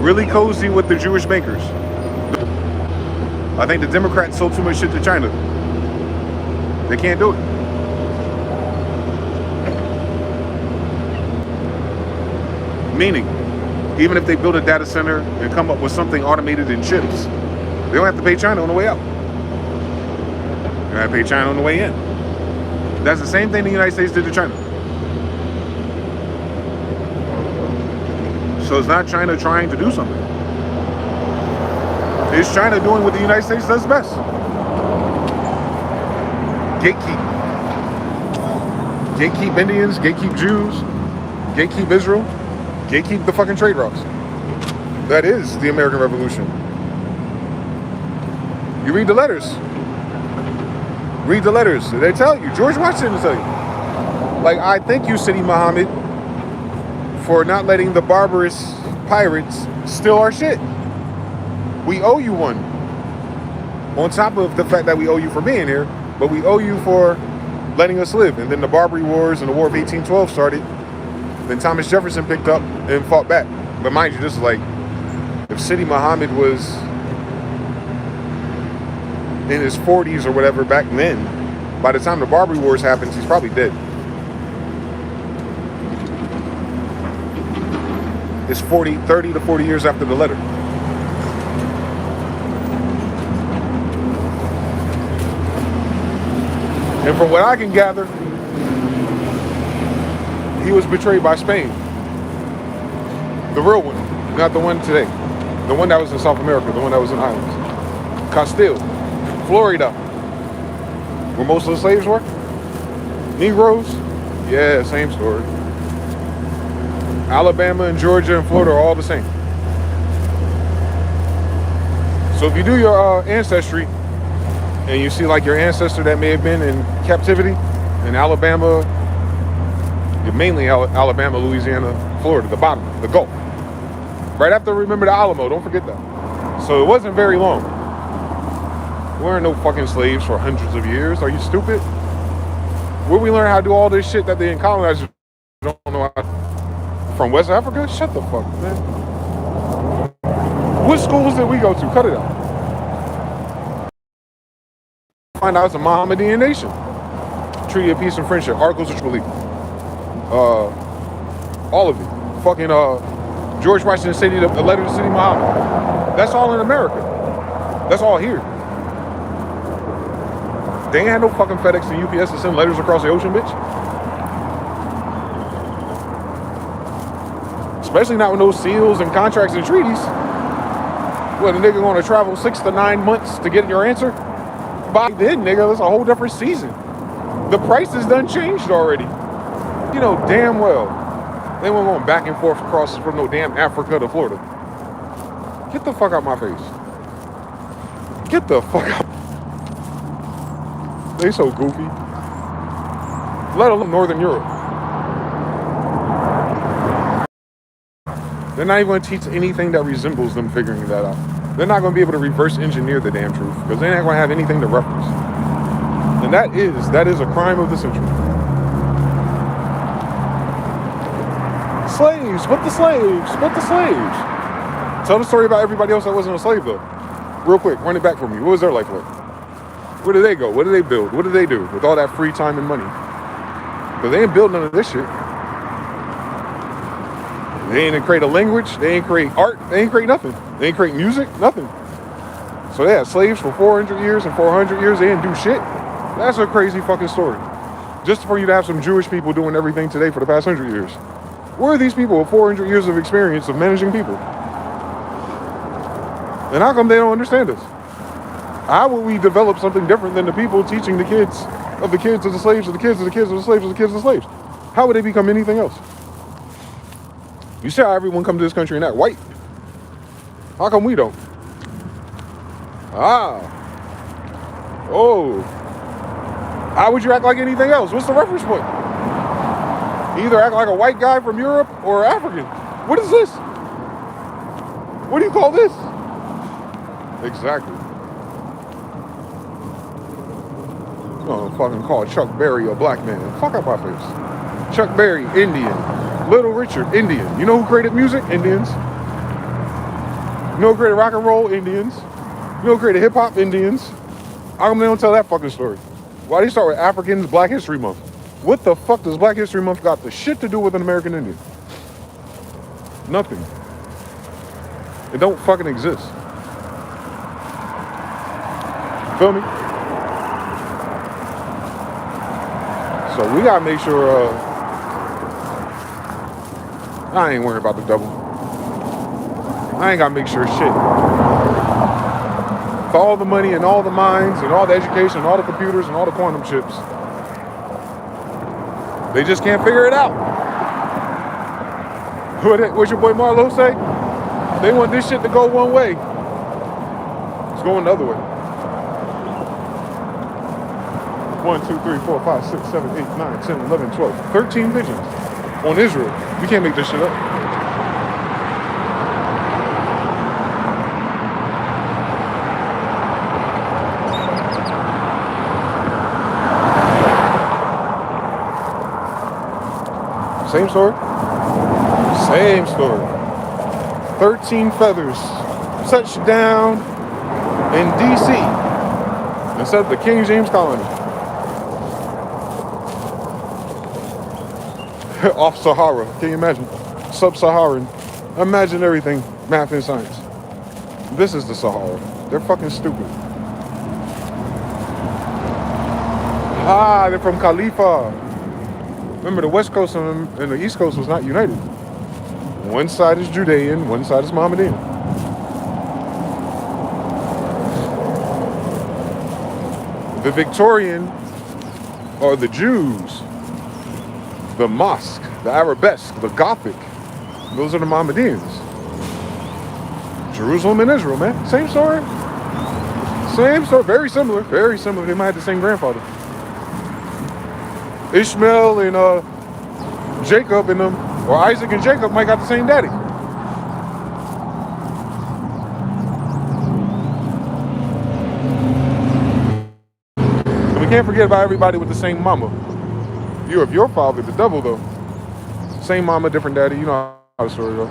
Speaker 1: Really cozy with the Jewish bankers. I think the Democrats sold too much shit to China. They can't do it. Meaning, even if they build a data center and come up with something automated in chips, they don't have to pay China on the way out. They have to pay China on the way in. That's the same thing the United States did to China. So it's not China trying to do something. It's China doing what the United States does best. Gatekeep. Gatekeep Indians, gatekeep Jews, gatekeep Israel, gatekeep the fucking trade routes. That is the American Revolution. You read the letters. Read the letters. They tell you. George Washington will tell you. Like, I thank you, Sidi Muhammad, for not letting the barbarous pirates steal our shit. We owe you one. On top of the fact that we owe you for being here, but we owe you for letting us live. And then the Barbary Wars and the War of 1812 started. Then Thomas Jefferson picked up and fought back. But mind you, this is like, if Sidi Muhammad was in his 40s or whatever back then, by the time the Barbary Wars happens, he's probably dead. It's 30 to 40 years after the letter. And from what I can gather, he was betrayed by Spain. The real one, not the one today. The one that was in South America, the one that was in islands. Castile, Florida, where most of the slaves were. Negroes, Yeah, same story. Alabama and Georgia and Florida are all the same. So if you do your ancestry and you see like your ancestor that may have been in captivity in Alabama, mainly Alabama, Louisiana, Florida, the bottom, the Gulf. Right after, remember the Alamo, don't forget that. So it wasn't very long. We weren't no fucking slaves for hundreds of years. Are you stupid? Where we learn how to do all this shit that the colonizers don't know how to? From West Africa? Shut the fuck, man. What schools did we go to? Cut it out. Find out it's a Mohammedan nation. Treaty of Peace and Friendship, Articles of Tripoli. All of it. Fucking George Washington City, a letter to City Muhammad. That's all in America. That's all here. They ain't had no fucking FedEx and UPS to send letters across the ocean, bitch. Especially not with those seals and contracts and treaties. What, a nigga gonna travel 6 to 9 months to get your answer? By then, nigga, that's a whole different season. The prices done changed already. You know damn well. They weren't going back and forth across from no damn Africa to Florida. Get the fuck out my face. Get the fuck out. They so goofy. Let alone Northern Europe. They're not even going to teach anything that resembles them figuring that out. They're not going to be able to reverse engineer the damn truth because they're not going to have anything to reference. And that is a crime of the century. Slaves, what the slaves, what the slaves. Tell the story about everybody else that wasn't a slave though. Real quick, run it back for me. What was their life like? Where did they go? What did they build? What did they do with all that free time and money? Because they ain't build none of this shit. They ain't create a language. They ain't create art. They ain't create nothing. They ain't create music. Nothing. So they had slaves for 400 years and 400 years. They didn't do shit. That's a crazy fucking story. Just for you to have some Jewish people doing everything today for the past 100 years. Where are these people with 400 years of experience of managing people? And how come they don't understand us? How will we develop something different than the people teaching the kids of the kids of the slaves of the kids of the kids of the slaves of the kids of the slaves? How would they become anything else? You see how everyone come to this country and act white? How come we don't? Oh. How would you act like anything else? What's the reference point? You either act like a white guy from Europe or African. What is this? What do you call this? Exactly. Oh, fucking call Chuck Berry a black man. Fuck up my face. Chuck Berry, Indian. Little Richard, Indian. You know who created music? Indians. You know who created rock and roll? Indians. You know who created hip hop? Indians. How come they don't tell that fucking story? Why do you start with Africans, Black History Month? What the fuck does Black History Month got the shit to do with an American Indian? Nothing. It don't fucking exist. Feel me? So we gotta make sure, I ain't worrying about the double. I ain't gotta make sure shit. For all the money and all the minds and all the education and all the computers and all the quantum chips, they just can't figure it out. What's your boy Marlo say? They want this shit to go one way. It's going the other way. 1, 2, 3, 4, 5, 6, 7, 8, 9, 10, 11, 12, 13 pigeons on Israel. We can't make this shit up. Same story. Same story. 13 feathers touched down in D.C. instead of the King James Colony. Off Sahara. Can you imagine? Sub-Saharan. Imagine everything. Math and science. This is the Sahara. They're fucking stupid. They're from Khalifa. Remember, the West Coast and the East Coast was not united. One side is Judean, one side is Mohammedan. The Victorian, or the Jews, the mosque, the arabesque, the Gothic. Those are the Mohammedans. Jerusalem and Israel, man. Same story. Same story. Very similar. Very similar. They might have the same grandfather. Ishmael and Jacob and them, or Isaac and Jacob might got the same daddy. And we can't forget about everybody with the same mama. You have your father, the devil, though. Same mama, different daddy. You know how the story goes.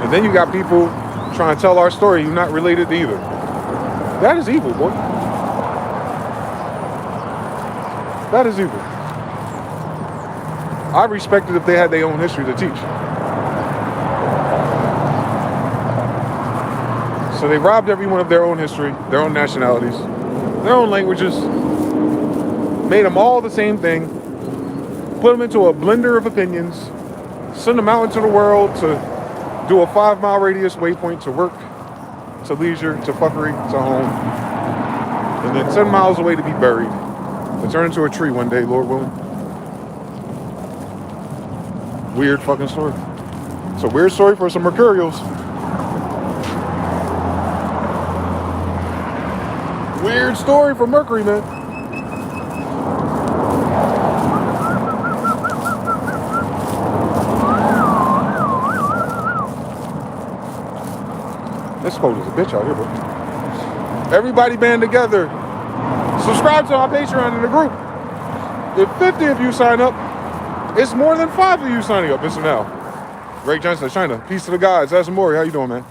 Speaker 1: And then you got people trying to tell our story you're not related to either. That is evil, boy. That is evil. I respect it if they had their own history to teach. So they robbed everyone of their own history, their own nationalities, their own languages, made them all the same thing, put them into a blender of opinions, send them out into the world to do a 5-mile radius waypoint to work, to leisure, to fuckery, to home, and then 10 miles away to be buried, to turn into a tree one day, Lord willing. Weird fucking story. It's a weird story for some Mercurials. Weird story for Mercury, man. This cold is a bitch out here, bro. Everybody band together. Subscribe to our Patreon in the group. If 50 of you sign up, it's more than 5 of you signing up. Listen now. Ray Johnson, China. Peace to the guys. That's Maury. How you doing, man?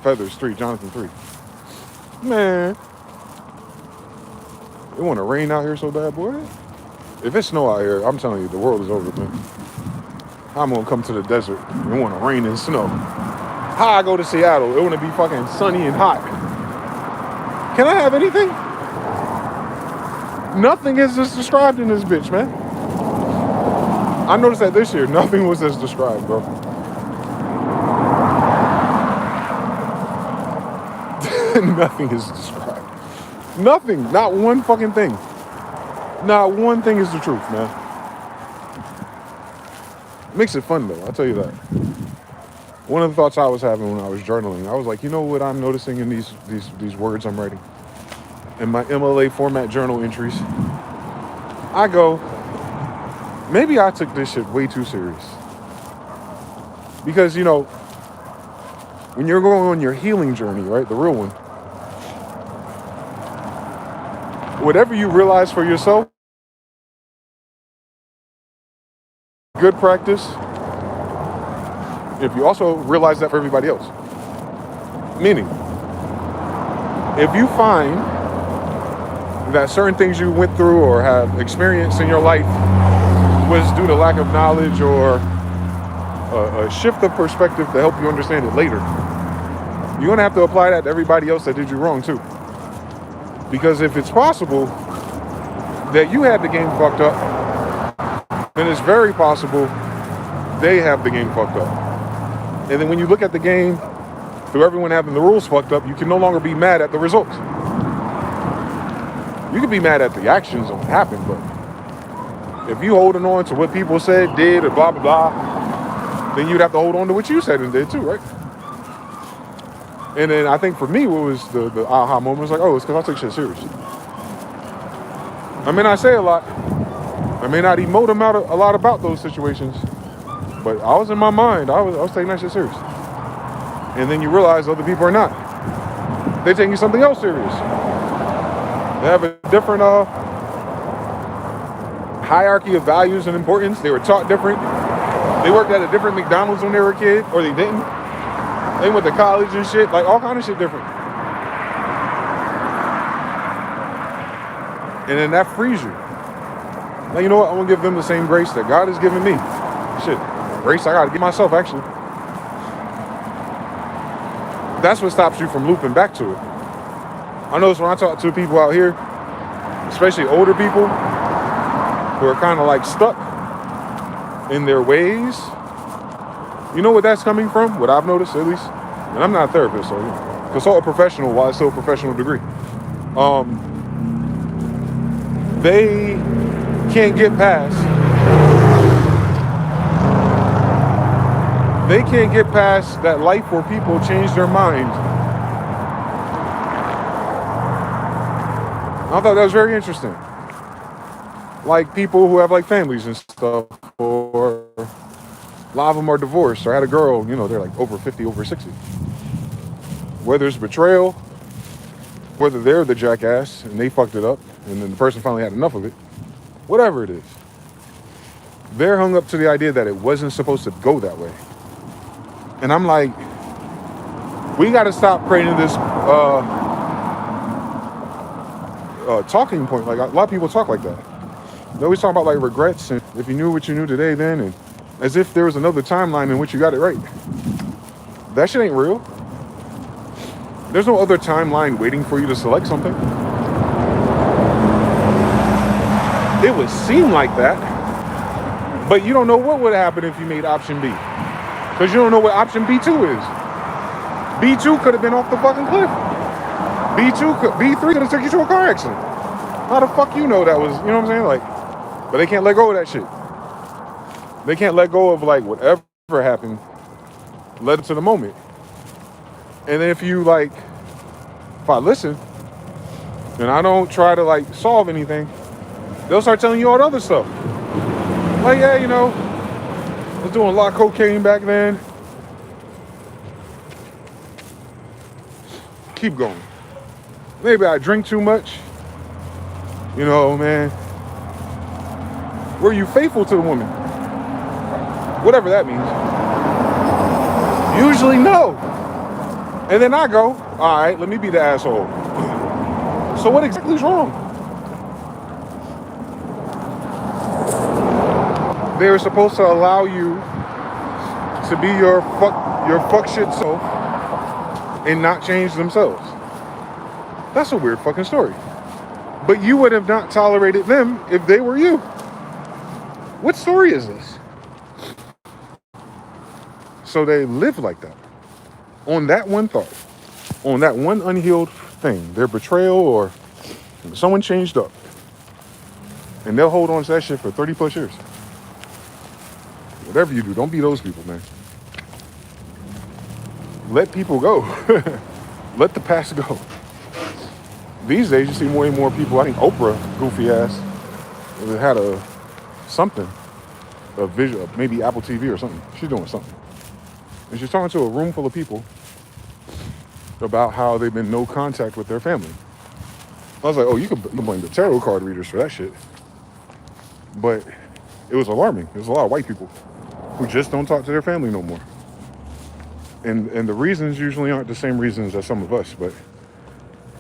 Speaker 1: Feathers 3, Jonathan 3. Man. It want to rain out here so bad, boy. If it's snow out here, I'm telling you, the world is over, man. I'm going to come to the desert. It want to rain and snow. How I go to Seattle, it want to be fucking sunny and hot. Can I have anything? Nothing is as described in this bitch, man. I noticed that this year, nothing was as described, bro. Nothing is described. Nothing. Not one fucking thing. Not one thing is the truth, man. Makes it fun, though. I'll tell you that. One of the thoughts I was having when I was journaling, I was like, you know what I'm noticing in these words I'm writing? In my MLA format journal entries. I go, maybe I took this shit way too serious. Because, you know, when you're going on your healing journey, right, the real one, whatever you realize for yourself, good practice, if you also realize that for everybody else. Meaning, if you find that certain things you went through or have experienced in your life was due to lack of knowledge or a shift of perspective to help you understand it later, you're going to have to apply that to everybody else that did you wrong too. Because if it's possible that you had the game fucked up, then it's very possible they have the game fucked up. And then when you look at the game through everyone having the rules fucked up, you can no longer be mad at the results. You can be mad at the actions of what happened, but if you holding on to what people said, did, or blah, blah, blah, then you'd have to hold on to what you said and did too, right? And then I think for me, what was the aha moment was like, oh, it's because I took shit serious. I may not say a lot. I may not emote them out a lot about those situations, but I was in my mind. I was taking that shit serious. And then you realize other people are not. They're taking something else serious. They have a different hierarchy of values and importance. They were taught different. They worked at a different McDonald's when they were a kid, or they didn't. They went to college and shit, like all kind of shit different. And then that frees you. Now, you know what? I'm going to give them the same grace that God has given me. Shit, grace I got to give myself, actually. That's what stops you from looping back to it. I notice when I talk to people out here, especially older people, who are kind of like stuck in their ways, you know what that's coming from? What I've noticed, at least. And I'm not a therapist, so consult a professional while it's still a professional degree. They can't get past. They can't get past that life where people change their mind. I thought that was very interesting. Like people who have like families and stuff, or a lot of them are divorced or had a girl, they're like over 50, over 60. Whether it's betrayal, whether they're the jackass and they fucked it up and then the person finally had enough of it, whatever it is, they're hung up to the idea that it wasn't supposed to go that way. And I'm like, we got to stop creating this talking point. Like a lot of people talk like that. They always talk about like regrets and if you knew what you knew today then, and as if there was another timeline in which you got it right. That shit ain't real. There's no other timeline waiting for you to select something. It would seem like that, but you don't know what would happen if you made option B. Because you don't know what option B2 is. B2 could have been off the fucking cliff. B3 could have took you to a car accident. How the fuck you know that was, you know what I'm saying? Like, but they can't let go of that shit. They can't let go of like whatever happened led to the moment. And then if I listen and I don't try to like solve anything, they'll start telling you all the other stuff. Like, yeah, I was doing a lot of cocaine back then. Keep going. Maybe I drink too much. Man. Were you faithful to the woman? Whatever that means. Usually no. And then I go, all right, let me be the asshole. So what exactly is wrong? They were supposed to allow you to be your fuck shit self and not change themselves. That's a weird fucking story. But you would have not tolerated them if they were you. What story is this? So they live like that. On that one thought. On that one unhealed thing. Their betrayal or someone changed up. And they'll hold on to that shit for 30 plus years. Whatever you do, don't be those people, man. Let people go. Let the past go. These days, you see more and more people. I think Oprah, goofy ass, had a visual, maybe Apple TV or something. She's doing something. And she's talking to a room full of people about how they've been no contact with their family. I was like, oh, you can blame the tarot card readers for that shit. But it was alarming. There's a lot of white people who just don't talk to their family no more. And the reasons usually aren't the same reasons as some of us, but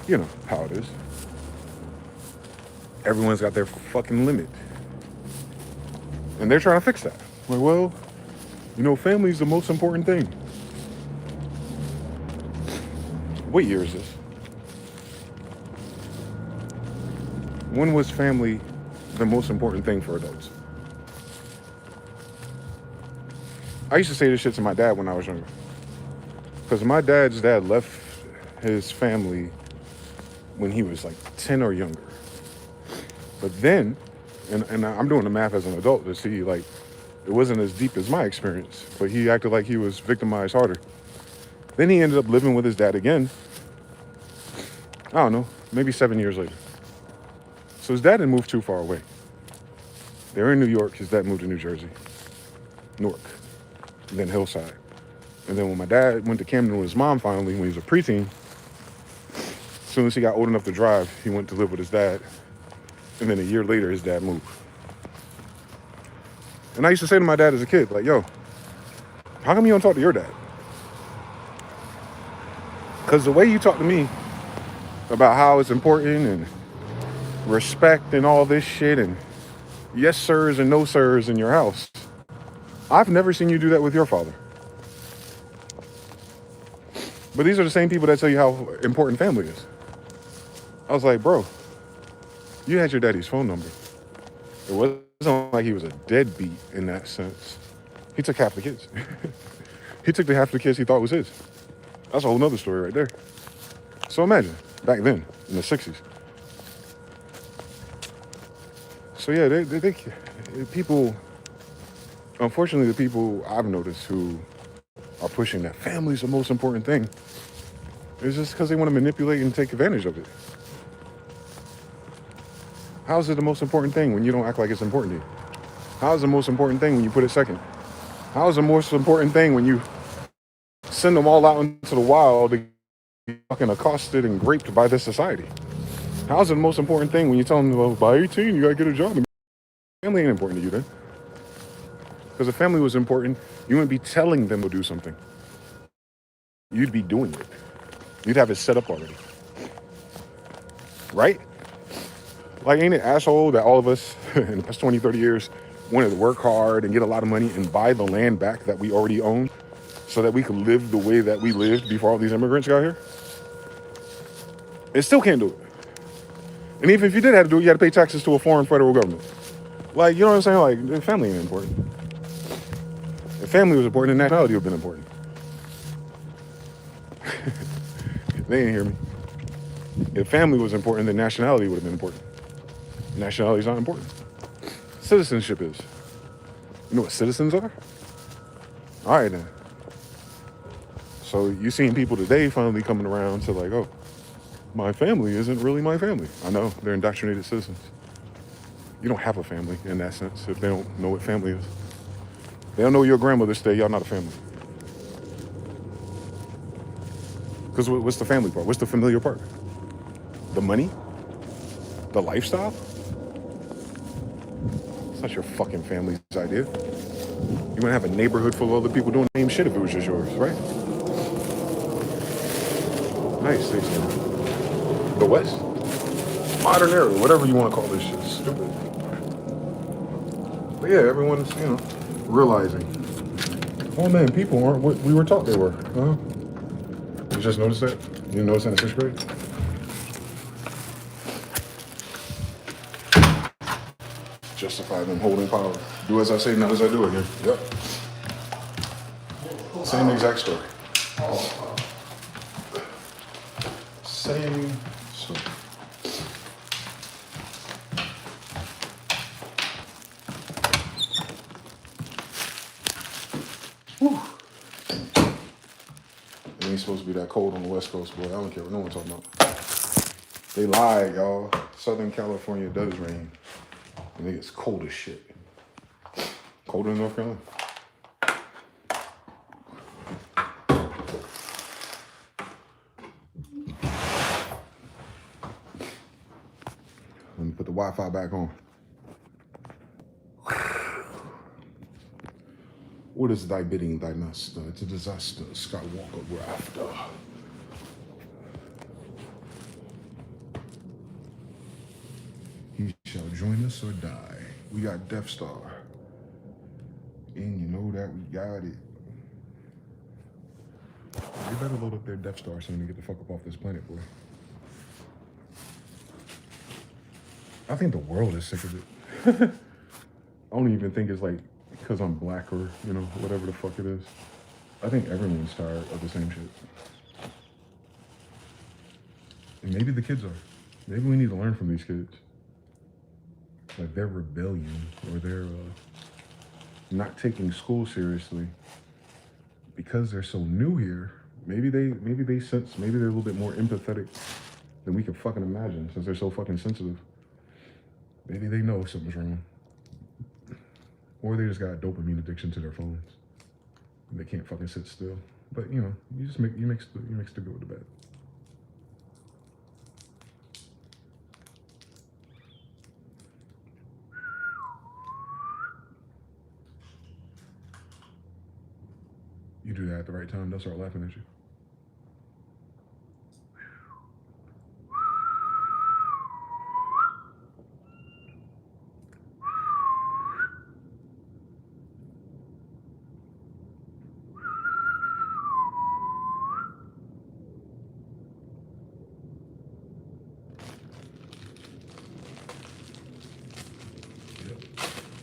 Speaker 1: you know how it is. Everyone's got their fucking limit. And they're trying to fix that. Like, well, family's the most important thing. What year is this? When was family the most important thing for adults? I used to say this shit to my dad when I was younger. Because my dad's dad left his family when he was like 10 or younger. But then, and I'm doing the math as an adult to see, like, it wasn't as deep as my experience, but he acted like he was victimized harder. Then he ended up living with his dad again. I don't know, maybe 7 years later. So his dad didn't move too far away. They were in New York. His dad moved to New Jersey, Newark, and then Hillside. And then when my dad went to Camden with his mom finally, when he was a preteen, as soon as he got old enough to drive, he went to live with his dad. And then a year later, his dad moved. And I used to say to my dad as a kid, like, yo, how come you don't talk to your dad? Because the way you talk to me about how it's important and respect and all this shit and yes sirs and no sirs in your house, I've never seen you do that with your father. But these are the same people that tell you how important family is. I was like, bro, you had your daddy's phone number. It wasn't like he was a deadbeat in that sense. He took half the kids. He took the half the kids he thought was his. That's a whole nother story right there. So imagine, back then, in the 60s, So yeah, people. Unfortunately, the people I've noticed who are pushing that family is the most important thing is just because they want to manipulate and take advantage of it. How is it the most important thing when you don't act like it's important to you? How is the most important thing when you put it second? How is the most important thing when you send them all out into the wild to get fucking accosted and raped by this society? How is it the most important thing when you tell them, well, by 18, you gotta get a job? Family ain't important to you then. Because if family was important, you wouldn't be telling them to do something. You'd be doing it. You'd have it set up already. Right? Like, ain't it asshole that all of us in the past 20, 30 years wanted to work hard and get a lot of money and buy the land back that we already own so that we could live the way that we lived before all these immigrants got here? It still can't do it. And even if you did have to do it, you had to pay taxes to a foreign federal government. Like, you know what I'm saying? Like, family ain't important. If family was important, then nationality would have been important. They didn't hear me. If family was important, then nationality would have been important. Nationality is not important. Citizenship is. You know what citizens are? All right, then. So you're seeing people today finally coming around to like, oh, my family isn't really my family. I know, they're indoctrinated citizens. You don't have a family in that sense if they don't know what family is. They don't know your grandmother stay, y'all not a family. Because what's the family part? What's the familiar part? The money? The lifestyle? It's not your fucking family's idea. You wouldn't have a neighborhood full of other people doing the same shit if it was just yours, right? Nice, Stacey. The West? Modern era, whatever you want to call this shit. Stupid. But yeah, everyone's, realizing. Oh man, people aren't what we were taught they were. You just noticed that? You didn't notice that in 6th grade? Justify them holding power. Do as I say, not as I do again. Yep. Same exact story. Same story. Whew. It ain't supposed to be that cold on the West Coast, boy. I don't care what no one's talking about. They lied, y'all. Southern California does rain. I think it's cold as shit. Colder than North Carolina. Let me put the Wi-Fi back on. What is thy bidding, thy master? It's a disaster, Skywalker we're after. He shall join us or die. We got Death Star. And you know that we got it. They better load up their Death Star soon to get the fuck up off this planet, boy. I think the world is sick of it. I don't even think it's like because I'm black or, whatever the fuck it is. I think everyone's tired of the same shit. And maybe the kids are. Maybe we need to learn from these kids. Like their rebellion or their not taking school seriously because they're so new here. Maybe they sense, maybe they're a little bit more empathetic than we can fucking imagine since they're so fucking sensitive. Maybe they know something's wrong. Or they just got a dopamine addiction to their phones. And they can't fucking sit still. But you just mix the good with the bad. You do that at the right time, they'll start laughing at you.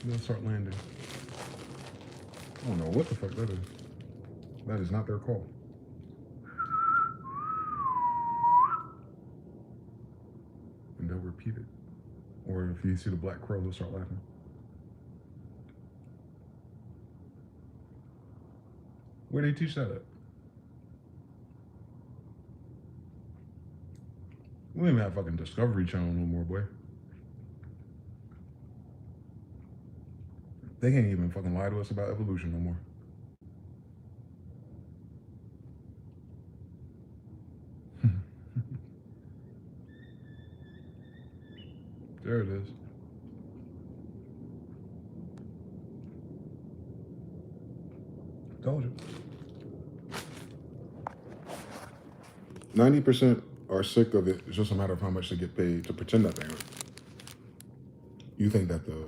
Speaker 1: They'll start landing. I don't know what the fuck that is. That is not their call. And they'll repeat it. Or if you see the black crow, he'll start laughing. Where do they teach that at? We don't even have fucking Discovery Channel no more, boy. They can't even fucking lie to us about evolution no more. There it is. Told you. 90% are sick of it. It's just a matter of how much they get paid to pretend that they aren't. You think that the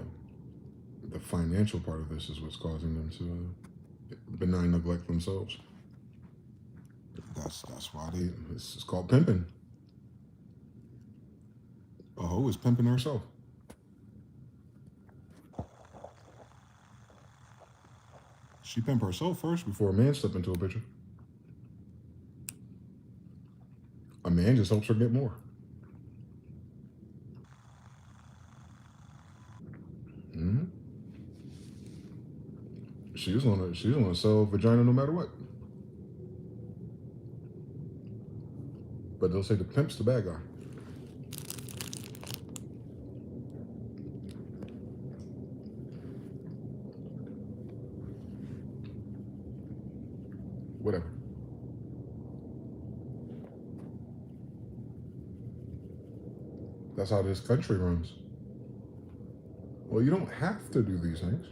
Speaker 1: financial part of this is what's causing them to benign neglect themselves. That's why it's called pimping. A hoe is pimping herself. She pimp herself first before a man step into a picture. A man just helps her get more. Mm-hmm. She's gonna sell vagina no matter what. But they'll say the pimp's the bad guy. Whatever. That's how this country runs. Well, you don't have to do these things.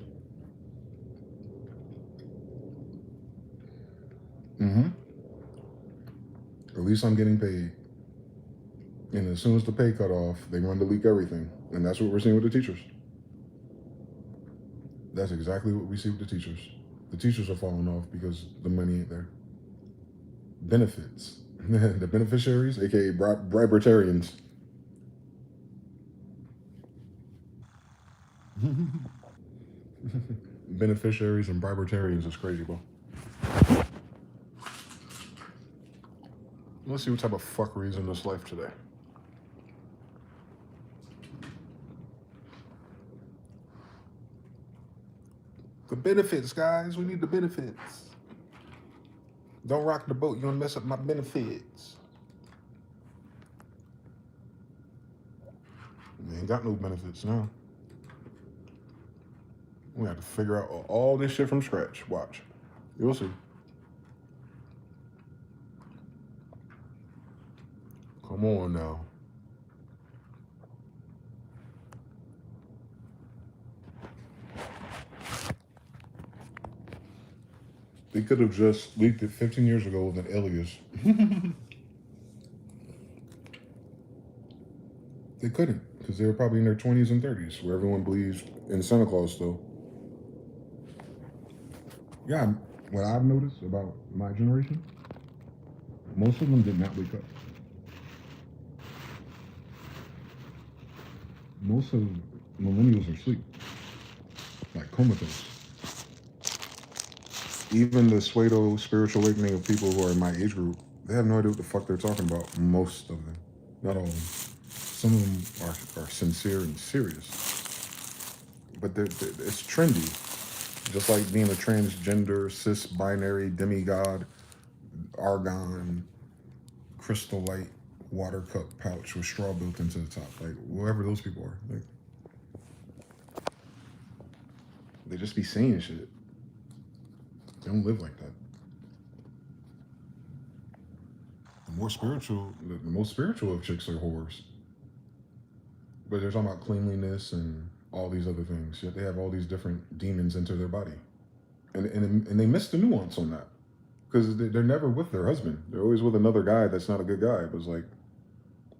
Speaker 1: Mm-hmm. At least I'm getting paid. And as soon as the pay cut off, they run to leak everything. And that's what we're seeing with the teachers. That's exactly what we see with the teachers. The teachers are falling off because the money ain't there. Benefits. The beneficiaries, aka briberitarians. Beneficiaries and briberitarians is crazy, bro. Let's see what type of fuckery is in this life today. The benefits, guys. We need the benefits. Don't rock the boat. You're gonna mess up my benefits. We ain't got no benefits now. We have to figure out all this shit from scratch. Watch. You'll see. Come on now. They could have just leaked it 15 years ago with an alias. They couldn't, because they were probably in their 20s and 30s, where everyone believes in Santa Claus still. Yeah, what I've noticed about my generation, most of them did not wake up. Most of millennials are asleep, like comatose. Even the pseudo spiritual awakening of people who are in my age group, they have no idea what the fuck they're talking about. Most of them, not all of them. Some of them are sincere and serious, but it's trendy. Just like being a transgender, cis-binary, demigod, argon, crystal light, water cup pouch with straw built into the top. Like, whoever those people are. Like, they just be saying shit. They don't live like that. The most spiritual of chicks are whores. But they're talking about cleanliness and all these other things. Yet they have all these different demons into their body. And they miss the nuance on that. Because they're never with their husband. They're always with another guy that's not a good guy. But it's like,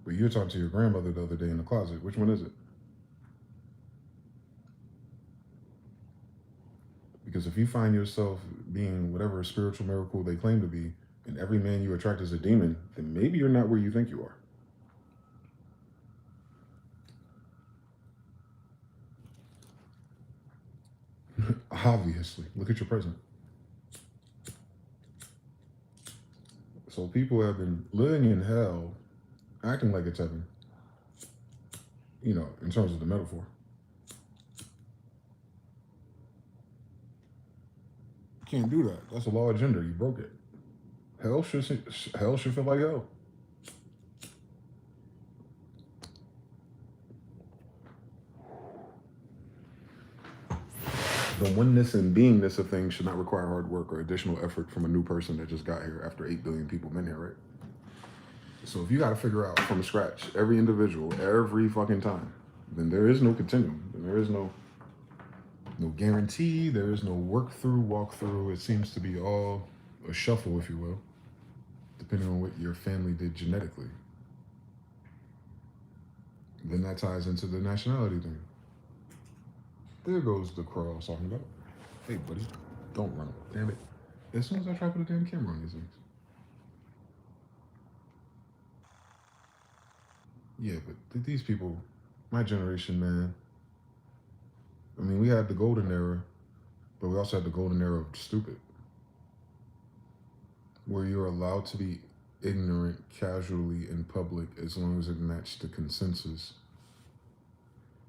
Speaker 1: but you were talking to your grandmother the other day in the closet. Which one is it? Because if you find yourself being whatever spiritual miracle they claim to be, and every man you attract is a demon, then maybe you're not where you think you are. Obviously. Look at your present. So people have been living in hell, acting like it's heaven. You know, in terms of the metaphor. You can't do that. That's a law of gender. You broke it. Hell should feel like hell. The oneness and beingness of things should not require hard work or additional effort from a new person that just got here after 8 billion people been here, right? So if you got to figure out from scratch every individual every fucking time, then there is no continuum. Then there is no guarantee. There is no work through, walk through. It seems to be all a shuffle, if you will, depending on what your family did genetically. Then that ties into the nationality thing. There goes the crow I was talking about. Hey, buddy, don't run. Damn it. As soon as I try to put a damn camera on these things. Yeah, but these people, my generation, man. I mean, we had the golden era, but we also had the golden era of stupid, where you're allowed to be ignorant casually in public as long as it matched the consensus.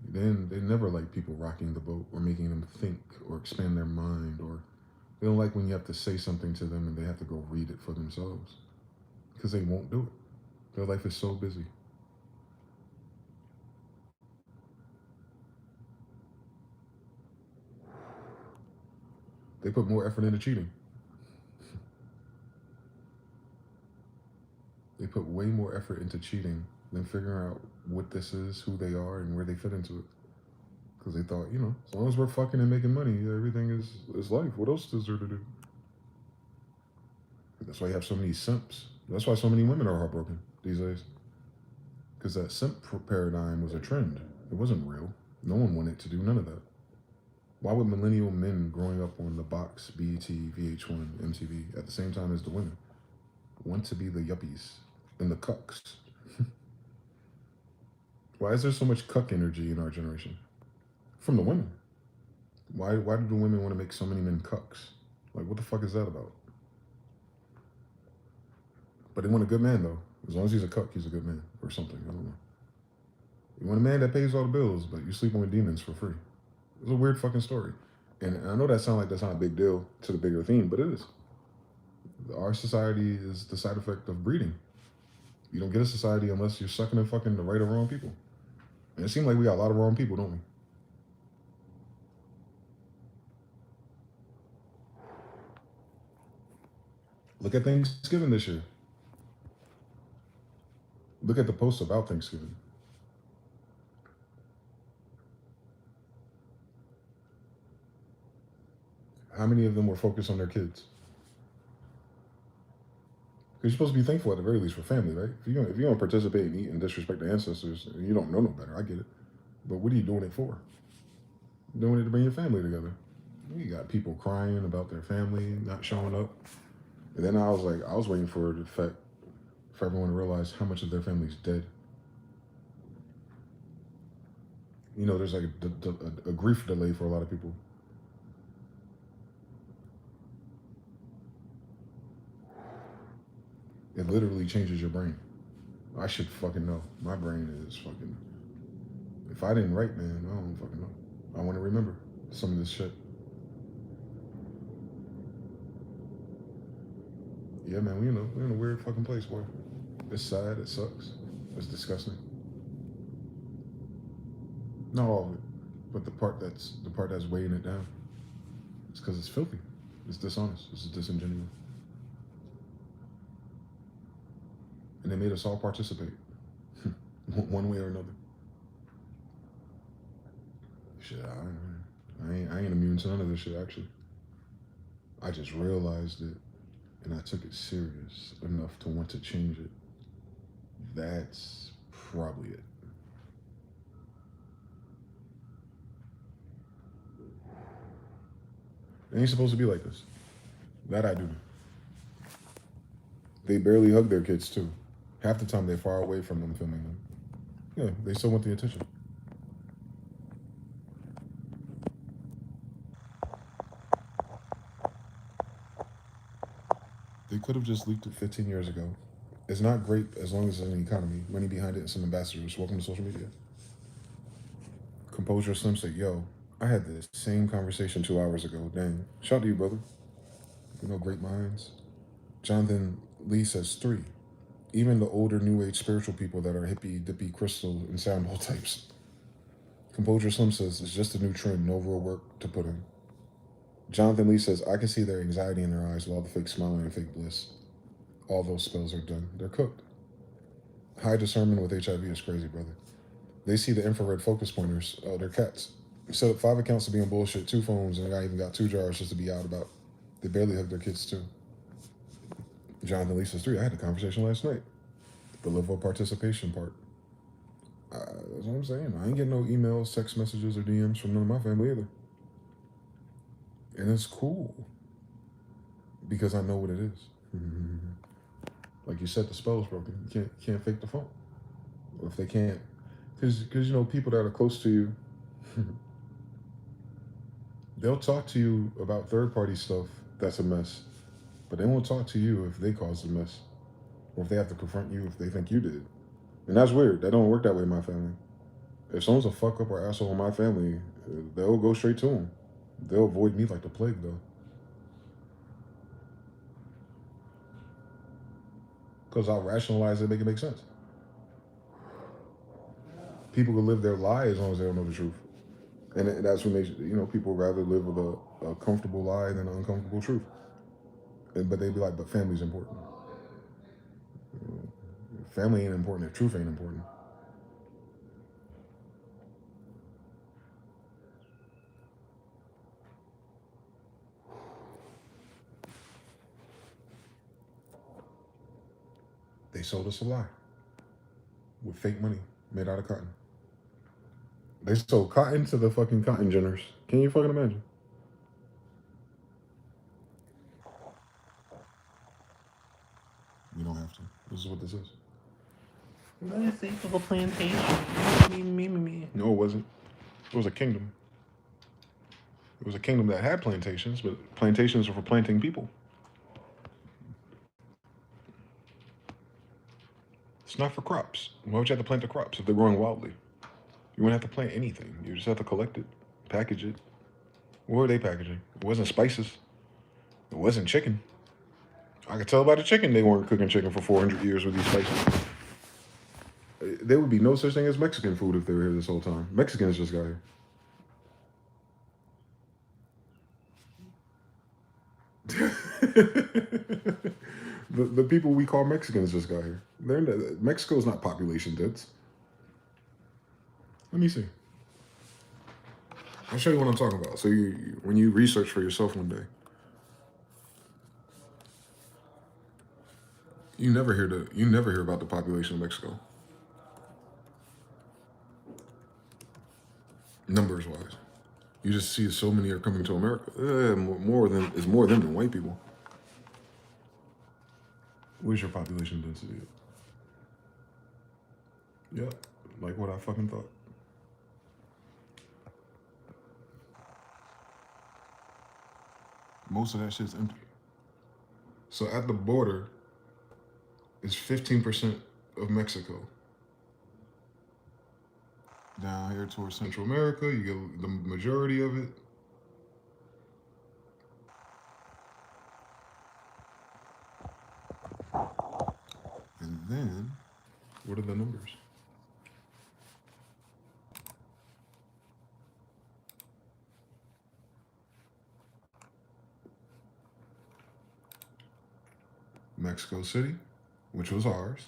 Speaker 1: Then they never like people rocking the boat or making them think or expand their mind, or they don't like when you have to say something to them and they have to go read it for themselves because they won't do it. Their life is so busy. They put more effort into cheating. They put way more effort into cheating than figuring out what this is, who they are, and where they fit into it. Because they thought, you know, as long as we're fucking and making money, everything is life. What else is there to do? That's why you have so many simps. That's why so many women are heartbroken these days. Because that simp paradigm was a trend. It wasn't real. No one wanted to do none of that. Why would millennial men growing up on the box, BET, VH1, MTV, at the same time as the women, want to be the yuppies and the cucks? Why is there so much cuck energy in our generation? From the women. Why do the women want to make so many men cucks? Like, what the fuck is that about? But they want a good man, though. As long as he's a cuck, he's a good man. Or something. I don't know. You want a man that pays all the bills, but you sleeping with demons for free. It's a weird fucking story. And I know that sounds like that's not a big deal to the bigger theme, but it is. Our society is the side effect of breeding. You don't get a society unless you're sucking and fucking the right or wrong people. And it seems like we got a lot of wrong people, don't we? Look at Thanksgiving this year. Look at the posts about Thanksgiving. How many of them were focused on their kids? Because you're supposed to be thankful at the very least for family, right? If you're going to participate and eat and disrespect the ancestors, you don't know no better. I get it. But what are you doing it for? You're doing it to bring your family together. You got people crying about their family not showing up. And then I was waiting for the fact for everyone to realize how much of their family's dead. You know, there's like a grief delay for a lot of people. It literally changes your brain. I should fucking know. My brain is fucking. If I didn't write, man, I don't fucking know. I want to remember some of this shit. Yeah, man, we're in a weird fucking place, boy. It's sad. It sucks. It's disgusting. Not all of it, but the part that's weighing it down. It's because it's filthy. It's dishonest. It's disingenuous. And they made us all participate, one way or another. Shit, I ain't immune to none of this shit, actually. I just realized it, and I took it serious enough to want to change it. That's probably it. It ain't supposed to be like this. That I do. They barely hug their kids, too. Half the time they're far away from them filming them. Yeah, they still want the attention. They could have just leaked it 15 years ago. It's not great as long as there's an economy, money behind it, and some ambassadors. Welcome to social media. Composure Slim said, yo, I had this same conversation 2 hours ago. Dang. Shout out to you, brother. You know, great minds. Jonathan Lee says 3. Even the older new age spiritual people that are hippie, dippy, crystal, and sound hole types. Composure Slim says it's just a new trend, no real work to put in. Jonathan Lee says, I can see their anxiety in their eyes with all the fake smiling and fake bliss. All those spells are done. They're cooked. High discernment with HIV is crazy, brother. They see the infrared focus pointers. Oh, they're cats. Set up 5 accounts to be on bullshit, 2 phones, and I even got 2 jars just to be out about. They barely hug their kids, too. Jonathan Lee says 3. I had a conversation last night. The level of participation part. That's what I'm saying. I ain't getting no emails, text messages, or DMs from none of my family either. And it's cool. Because I know what it is. Like you said, the spell's broken. You can't fake the phone. Or if they can't, because you know, people that are close to you, they'll talk to you about third-party stuff that's a mess. But they won't talk to you if they caused a mess. Or if they have to confront you if they think you did. And that's weird. That don't work that way in my family. If someone's a fuck up or asshole in my family, they'll go straight to them. They'll avoid me like the plague, though. Because I'll rationalize it, make it make sense. People can live their lie as long as they don't know the truth. And that's when they, you know, people rather live with a comfortable lie than an uncomfortable truth. But they'd be like, but family's important. Family ain't important if truth ain't important. They sold us a lie with fake money made out of cotton. They sold cotton to the fucking cotton ginners. Can you fucking imagine? You don't have to. This is what this is.
Speaker 3: What is it? Little plantation. Me.
Speaker 1: No, it wasn't. It was a kingdom. It was a kingdom that had plantations, but plantations are for planting people. It's not for crops. Why would you have to plant the crops if they're growing wildly? You wouldn't have to plant anything. You just have to collect it, package it. What were they packaging? It wasn't spices. It wasn't chicken. I could tell by the chicken they weren't cooking chicken for 400 years with these spices. There would be no such thing as Mexican food if they were here this whole time. Mexicans just got here. the people we call Mexicans just got here. Mexico's not population dense. Let me see. I'll show you what I'm talking about. So when you research for yourself one day, you never hear about the population of Mexico. Numbers wise. You just see so many are coming to America. More them than white people. Where's your population density? Yeah, like what I fucking thought. Most of that shit's empty. So at the border is 15% of Mexico. Down here towards Central America, you get the majority of it. And then, what are the numbers? Mexico City, which was ours,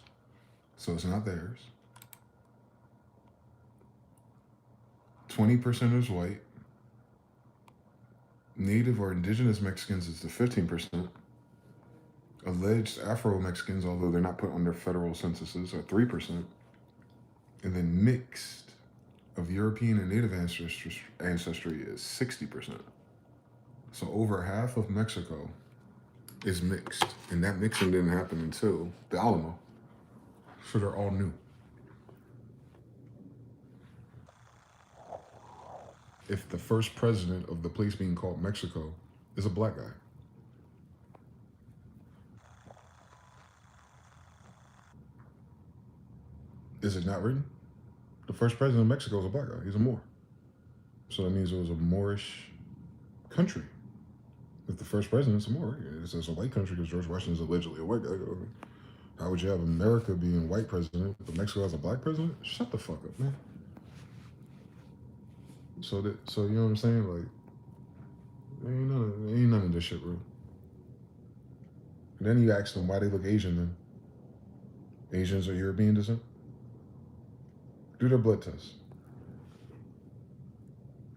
Speaker 1: so it's not theirs. 20% is white. Native or indigenous Mexicans is the 15%. Alleged Afro-Mexicans, although they're not put under federal censuses, are 3%. And then mixed of European and Native ancestry is 60%. So over half of Mexico is mixed. And that mixing didn't happen until the Alamo. So they're all new. If the first president of the place being called Mexico is a black guy. Is it not written? The first president of Mexico is a black guy. He's a Moor. So that means it was a Moorish country. If the first president's a Moor, it's a white country because George Washington's allegedly a white guy. How would you have America being white president, but Mexico has a black president? Shut the fuck up, man. So you know what I'm saying? Like, ain't none of this shit real. And then you ask them why they look Asian then. Asians are European descent? Do their blood test.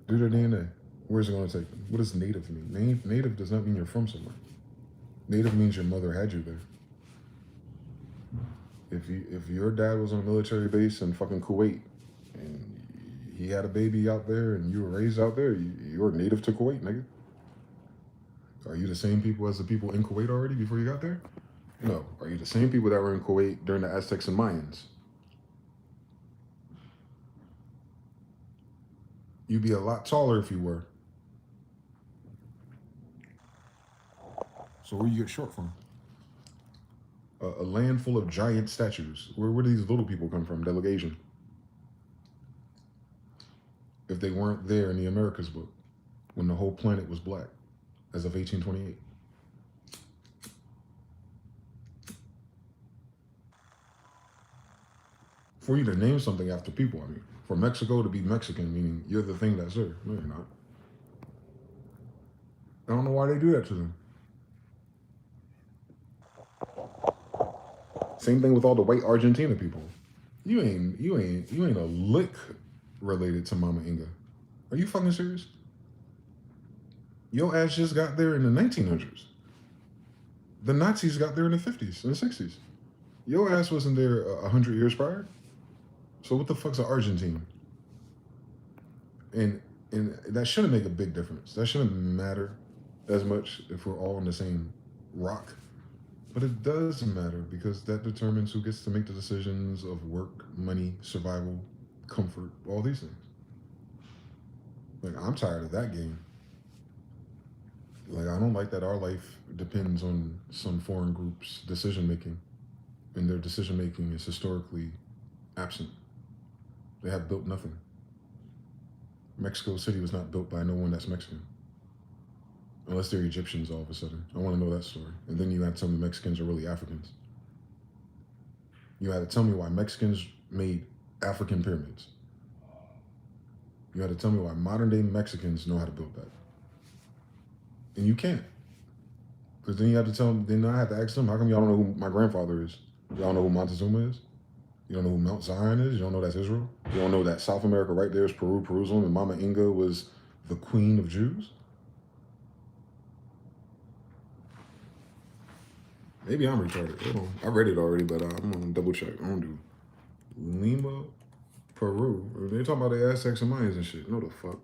Speaker 1: Do their DNA. Where's it going to take them? What does native mean? Native does not mean you're from somewhere. Native means your mother had you there. If your dad was on a military base in fucking Kuwait and he had a baby out there and you were raised out there, you're native to Kuwait, nigga. Are you the same people as the people in Kuwait already before you got there? No. Are you the same people that were in Kuwait during the Aztecs and Mayans? You'd be a lot taller if you were. So where you get short from? A land full of giant statues. Where do these little people come from that look Asian? If they weren't there in the Americas book, when the whole planet was black, as of 1828. For you to name something after people, I mean, for Mexico to be Mexican, meaning you're the thing that's there. No, you're not. I don't know why they do that to them. Same thing with all the white Argentina people. You ain't a lick related to Mama Inga. Are you fucking serious? Your ass just got there in the 1900s. The Nazis got there in the 50s and the 60s. Your ass wasn't there 100 years prior. So what the fuck's an Argentine? And that shouldn't make a big difference. That shouldn't matter as much if we're all on the same rock. But it does matter because that determines who gets to make the decisions of work, money, survival, comfort, all these things. Like, I'm tired of that game. Like, I don't like that our life depends on some foreign group's decision making, and their decision making is historically absent. They have built nothing. Mexico City was not built by no one that's Mexican. Unless they're Egyptians all of a sudden. I want to know that story. And then you had to tell me Mexicans are really Africans. You had to tell me why Mexicans made African pyramids. You had to tell me why modern day Mexicans know how to build that. And you can't. Because then you have to tell them, then I have to ask them, how come y'all don't know who my grandfather is? Y'all don't know who Montezuma is? You don't know who Mount Zion is? You don't know that's Israel? You don't know that South America right there is Peru, Jerusalem, and Mama Inga was the queen of Jews? Maybe I'm retarded. I read it already, but I'm gonna double check. I'm gonna do Lima, Peru. They're talking about the Aztecs and Mayans and shit. No, the fuck.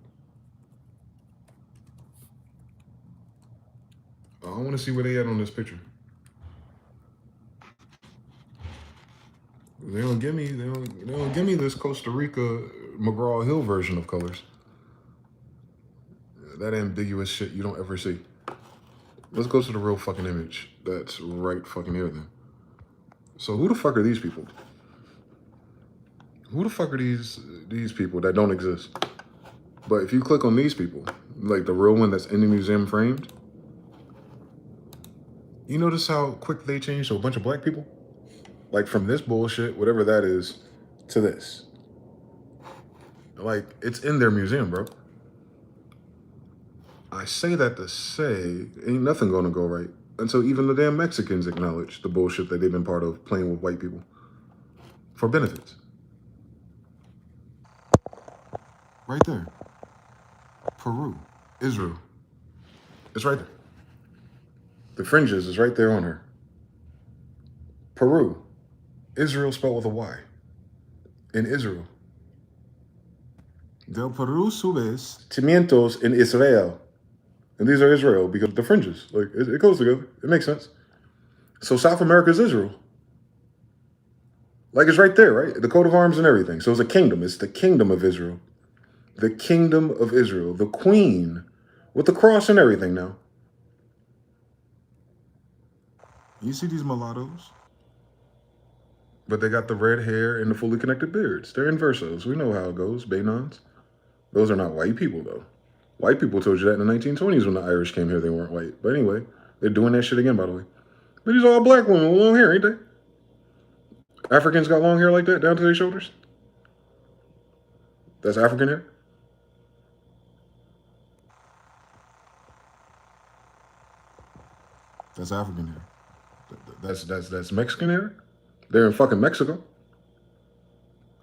Speaker 1: I want to see where they at on this picture. They don't give me this Costa Rica McGraw Hill version of colors. That ambiguous shit you don't ever see. Let's go to the real fucking image that's right fucking here then. So who the fuck are these people? Who the fuck are these people that don't exist? But if you click on these people, like the real one that's in the museum framed, you notice how quick they changed to a bunch of black people? Like from this bullshit, whatever that is, to this. Like, it's in their museum, bro. I say that to say, ain't nothing gonna go right until even the damn Mexicans acknowledge the bullshit that they've been part of playing with white people for benefits. Right there. Peru, Israel. It's right there. The fringes is right there on her. Peru, Israel spelled with a Y. In Israel. Del Peru subes cimientos in Israel. And these are Israel because the fringes. Like, it goes together. It makes sense. So South America is Israel. Like, it's right there, right? The coat of arms and everything. So it's a kingdom. It's the kingdom of Israel. The kingdom of Israel. The queen with the cross and everything now. You see these mulattoes? But they got the red hair and the fully connected beards. They're inversos. We know how it goes. Benons. Those are not white people, though. White people told you that in the 1920s when the Irish came here, they weren't white. But anyway, they're doing that shit again, by the way. But these are all black women with long hair, ain't they? Africans got long hair like that down to their shoulders? That's African hair? That's African hair. That's Mexican hair? They're in fucking Mexico.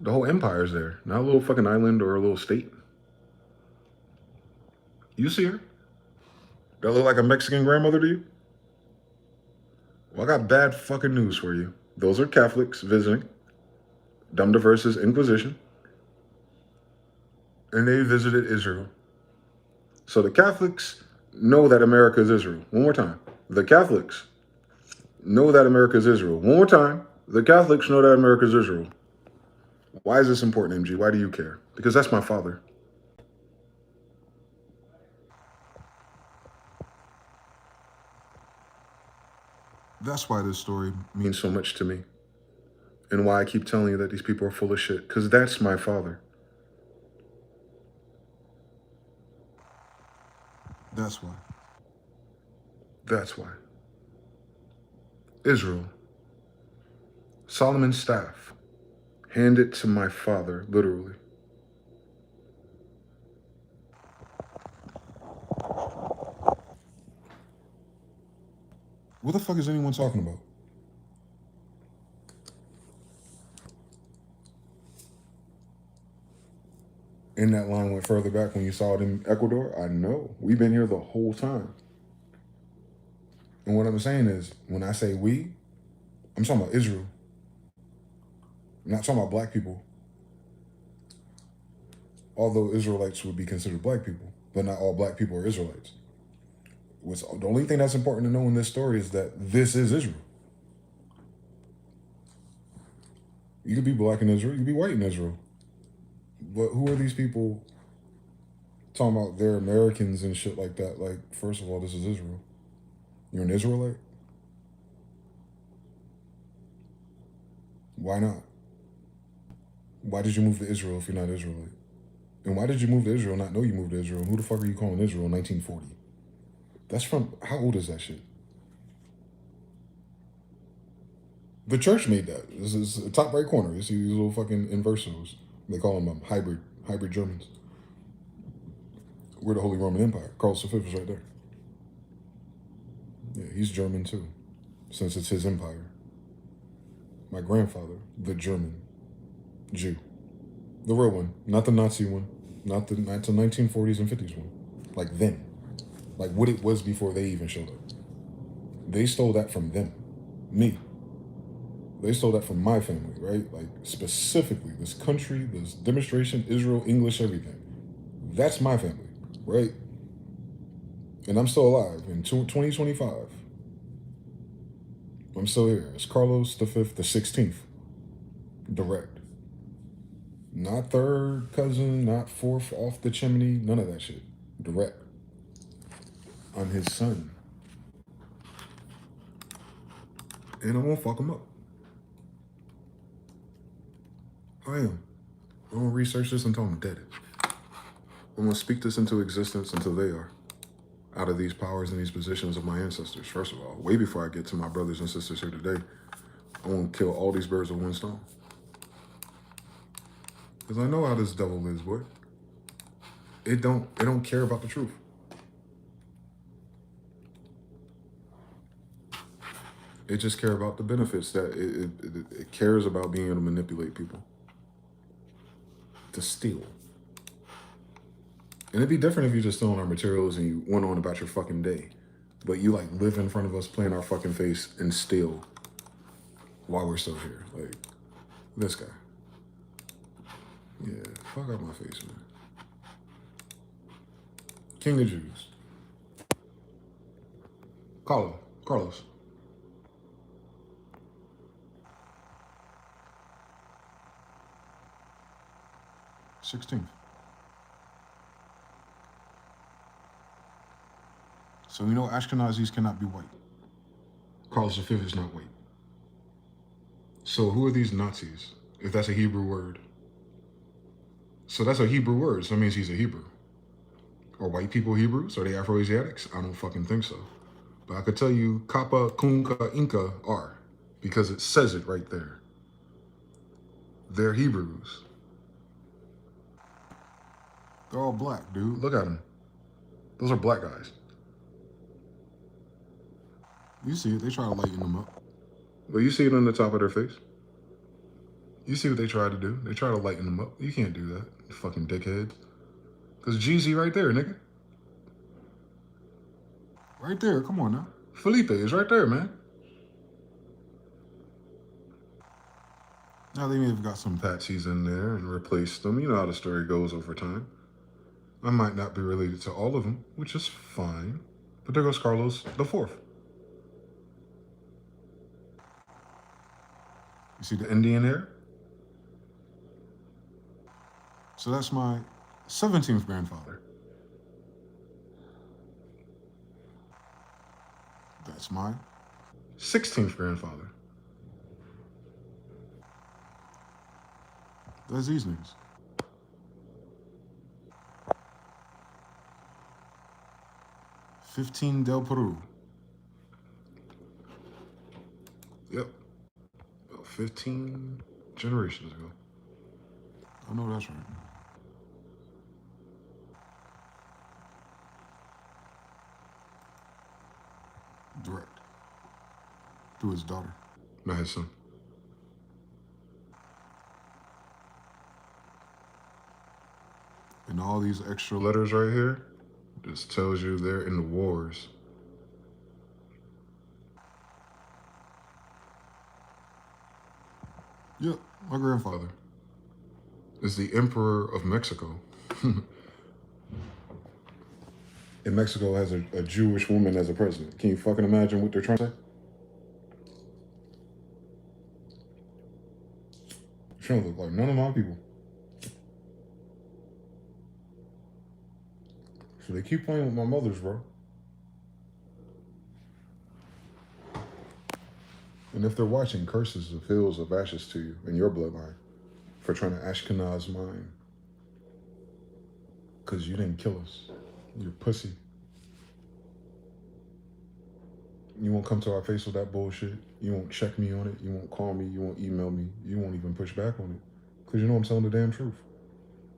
Speaker 1: The whole empire's there. Not a little fucking island or a little state. You see her? That look like a Mexican grandmother to you? Well, I got bad fucking news for you. Those are Catholics visiting. Dumb versus Inquisition. And they visited Israel. So the Catholics know that America is Israel. One more time. The Catholics know that America is Israel. One more time. The Catholics know that America is Israel. Why is this important, MG? Why do you care? Because that's my father. That's why this story means so much to me. And why I keep telling you that these people are full of shit. Because that's my father. That's why. That's why. Israel. Solomon's staff. Hand it to my father, literally. What the fuck is anyone talking about? And that line went further back when you saw it in Ecuador? I know. We've been here the whole time. And what I'm saying is, when I say we, I'm talking about Israel. I'm not talking about black people. Although Israelites would be considered black people, but not all black people are Israelites. The only thing that's important to know in this story is that this is Israel. You could be black in Israel, you could be white in Israel. But who are these people talking about they're Americans and shit like that? Like, first of all, this is Israel. You're an Israelite? Why not? Why did you move to Israel if you're not Israelite? And why did you move to Israel, not know you moved to Israel? Who the fuck are you calling Israel in 1940? That's from, how old is that shit? The church made that. This is the top right corner. You see these little fucking inversos. They call them hybrid Germans. We're the Holy Roman Empire. Carl V is right there. Yeah, he's German too, since it's his empire. My grandfather, the German Jew. The real one, not the Nazi one, not the 1940s and 50s one. Like them. Like what it was before they even showed up. They stole that from them. Me. They stole that from my family, right? Like specifically, this country, this demonstration, Israel, English, everything. That's my family, right? And I'm still alive in 2025. I'm still here. It's Carlos V, the 16th. Direct. Not third cousin, not fourth off the chimney, none of that shit. Direct. I'm his son. And I won't fuck him up. I am. I'm gonna research this until I'm dead. I'm gonna speak this into existence until they are. Out of these powers and these positions of my ancestors, first of all. Way before I get to my brothers and sisters here today, I want to kill all these birds with one stone. Because I know how this devil is, boy. It don't care about the truth. It just cares about the benefits that it cares about being able to manipulate people. To steal. And it'd be different if you just stealing our materials and you went on about your fucking day. But you like live in front of us, play in our fucking face, and steal while we're still here. Like, this guy. Yeah, fuck out my face, man. King of Jews. Carlos. $16th. So you know Ashkenazis cannot be white. Carlos V is not white. So who are these Nazis, if that's a Hebrew word? So that's a Hebrew word. So that means he's a Hebrew. Are white people Hebrews? Are they Afro-Asiatics? I don't fucking think so. But I could tell you Kappa, Kunka, Inca are. Because it says it right there. They're Hebrews. They're all black, dude. Look at them. Those are black guys. You see it. They try to lighten them up. But you see it on the top of their face. You see what they try to do. They try to lighten them up. You can't do that, you fucking dickheads. Because Jeezy right there, nigga. Right there. Come on now. Felipe is right there, man. Now they may have got some patsies in there and replaced them. You know how the story goes over time. I might not be related to all of them, which is fine. But there goes Carlos the Fourth. You see the Indian there? So that's my 17th grandfather. That's my 16th grandfather. That's these niggas. $15 Del Peru. Yep. About 15 generations ago. I know that's right. Direct. Through his daughter. Not his son. And all these extra letters right here just tells you they're in the wars. Yep, my grandfather is the Emperor of Mexico. And Mexico has a Jewish woman as a president. Can you fucking imagine what they're trying to say? She don't look like none of my people. So they keep playing with my mothers, bro. And if they're watching, curses of hills of ashes to you in your bloodline for trying to Ashkenaz mine. Because you didn't kill us. You're pussy. You won't come to our face with that bullshit. You won't check me on it. You won't call me. You won't email me. You won't even push back on it. Because you know I'm telling the damn truth.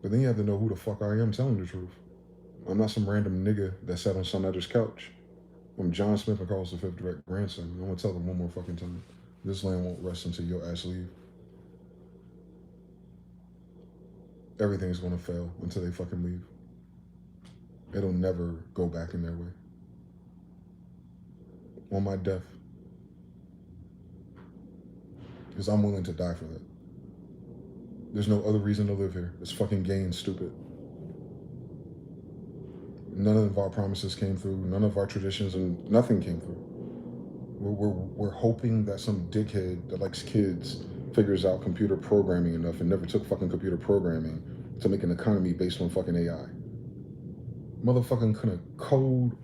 Speaker 1: But then you have to know who the fuck I am telling the truth. I'm not some random nigga that sat on some other's couch. I'm John Smith and Carlos V direct grandson. I'm going to tell them one more fucking time. This land won't rest until your ass leave. Everything's going to fail until they fucking leave. It'll never go back in their way. On my death. Because I'm willing to die for that. There's no other reason to live here. It's fucking gay and stupid. None of our promises came through. None of our traditions, and nothing came through. We're hoping that some dickhead that likes kids figures out computer programming enough and never took fucking computer programming to make an economy based on fucking AI. Motherfucking couldn't code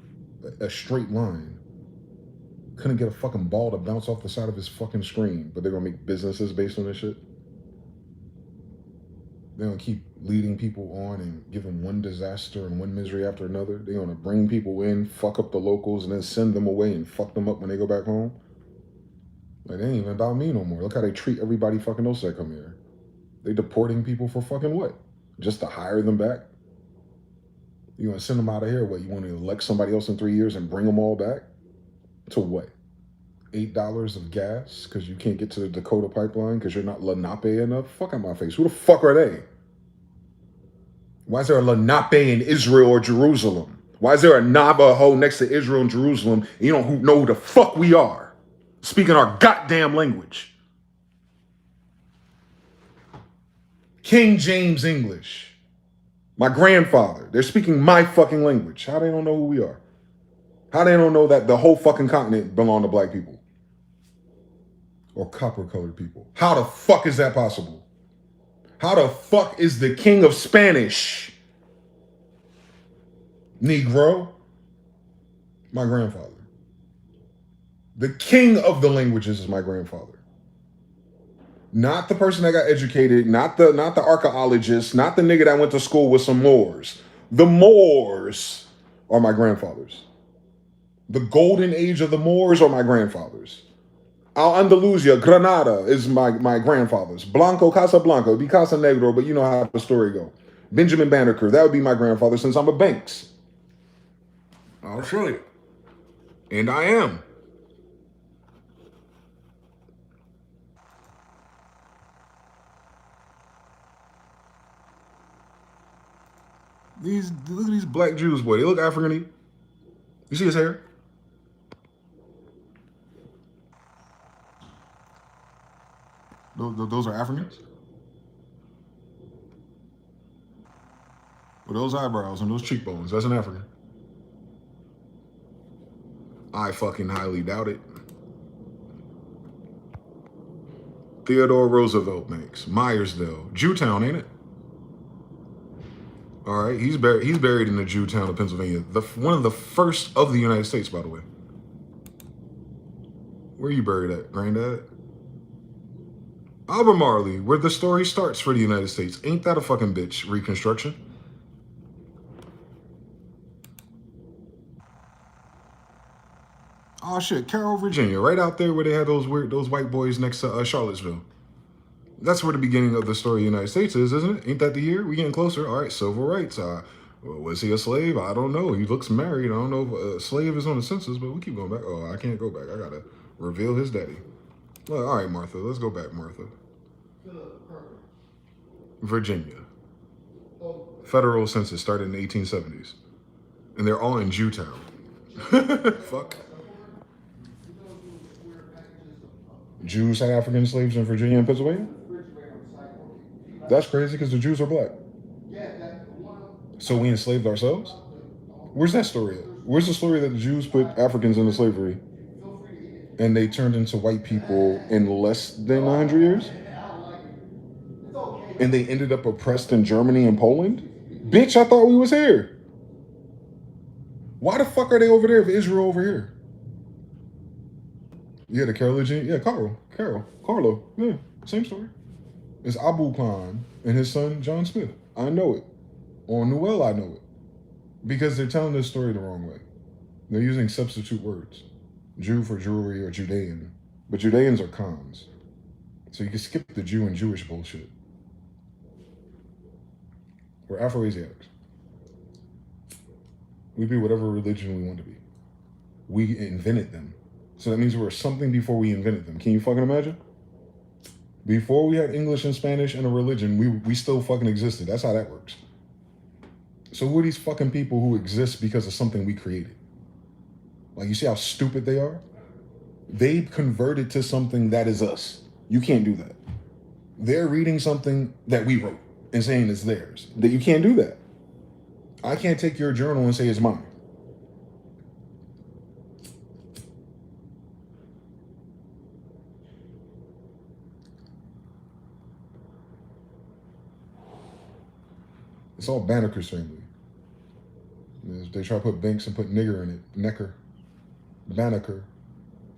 Speaker 1: a straight line. Couldn't get a fucking ball to bounce off the side of his fucking screen, but they're gonna make businesses based on this shit. They're gonna keep leading people on and giving one disaster and one misery after another. They're gonna bring people in, fuck up the locals, and then send them away and fuck them up when they go back home. Like, they ain't even about me no more. Look how they treat everybody fucking else that come here. They deporting people for fucking what? Just to hire them back? You gonna send them out of here? What, you wanna elect somebody else in 3 years and bring them all back? To what? $8 of gas because you can't get to the Dakota pipeline because you're not Lenape enough? Fuck out my face. Who the fuck are they? Why is there a Lenape in Israel or Jerusalem? Why is there a Navajo next to Israel and Jerusalem and you don't know who the fuck we are? Speaking our goddamn language. King James English. My grandfather. They're speaking my fucking language. How they don't know who we are? How they don't know that the whole fucking continent belong to black people? Or copper-colored people? How the fuck is that possible? How the fuck is the king of Spanish? Negro? My grandfather. The king of the languages is my grandfather. Not the person that got educated, not the archaeologist, not the nigga that went to school with some Moors. The Moors are my grandfathers. The golden age of the Moors are my grandfathers. Al-Andalusia, Granada is my grandfathers. Blanco, Casablanca, would be Casa Negro, but you know how the story go. Benjamin Banneker, that would be my grandfather since I'm a Banks. I'll show you. And I am. Look at these black Jews, boy. They look African-y. You see his hair? Those are Africans? With those eyebrows and those cheekbones, that's an African. I fucking highly doubt it. Theodore Roosevelt Banks, Myersdale, Jewtown, ain't it? All right, he's buried in the Jewtown of Pennsylvania. One of the first of the United States, by the way. Where you buried at, Granddad? Albemarle, where the story starts for the United States. Ain't that a fucking bitch? Reconstruction. Oh shit, Carroll, Virginia, right out there where they had those white boys next to Charlottesville. That's where the beginning of the story of the United States is, isn't it? Ain't that the year? We getting closer. All right, civil rights. Was he a slave? I don't know. He looks married. I don't know if a slave is on the census, but we keep going back. Oh, I can't go back. I gotta reveal his daddy. Well, all right, Martha. Let's go back, Martha. Virginia. Federal census started in the 1870s. And they're all in Jewtown. Fuck. Jews had African slaves in Virginia and Pennsylvania? That's crazy because the Jews are black. So we enslaved ourselves? Where's that story at? Where's the story that the Jews put Africans into slavery and they turned into white people in less than 100 years? And they ended up oppressed in Germany and Poland? Bitch, I thought we was here. Why the fuck are they over there if Israel over here? Yeah, the Carolingian. Yeah, Carlo. Yeah, same story. It's Abu Khan and his son, John Smith. I know it. On Noel, I know it. Because they're telling this story the wrong way. They're using substitute words. Jew for jewelry or Judean. But Judeans are Khans. So you can skip the Jew and Jewish bullshit. We're Afro-Asiatics. We be whatever religion we want to be. We invented them. So that means we're something before we invented them. Can you fucking imagine? Before we had English and Spanish and a religion, we still fucking existed. That's how that works. So who are these fucking people who exist because of something we created? Like, you see how stupid they are? They converted to something that is us. You can't do that. They're reading something that we wrote and saying it's theirs. That you can't do that. I can't take your journal and say it's mine. It's all Banneker's family. They try to put Banks and put nigger in it. Necker. Banneker.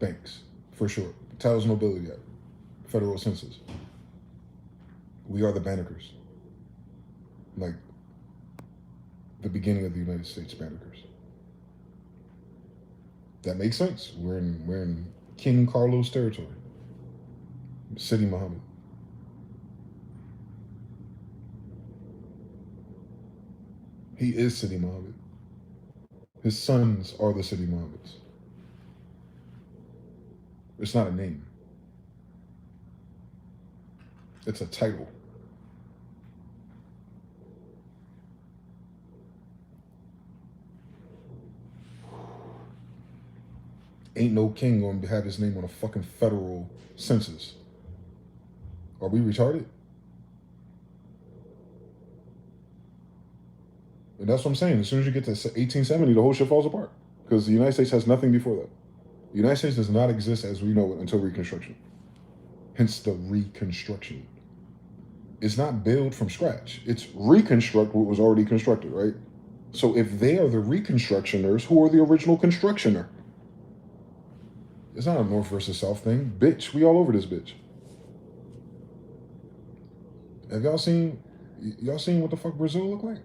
Speaker 1: Banks. For sure. Titles Nobility Act. Federal census. We are the Bannekers. Like the beginning of the United States Bannekers. That makes sense. We're in King Carlos territory. City Muhammad. He is City Muhammad. His sons are the City Muhammads. It's not a name. It's a title. Ain't no king going to have his name on a fucking federal census. Are we retarded? And that's what I'm saying. As soon as you get to 1870, the whole shit falls apart. Because the United States has nothing before that. The United States does not exist as we know it until Reconstruction. Hence the Reconstruction. It's not built from scratch. It's reconstruct what was already constructed, right? So if they are the reconstructioners, who are the original constructioner? It's not a North versus South thing. Bitch, we all over this bitch. Have y'all seen what the fuck Brazil look like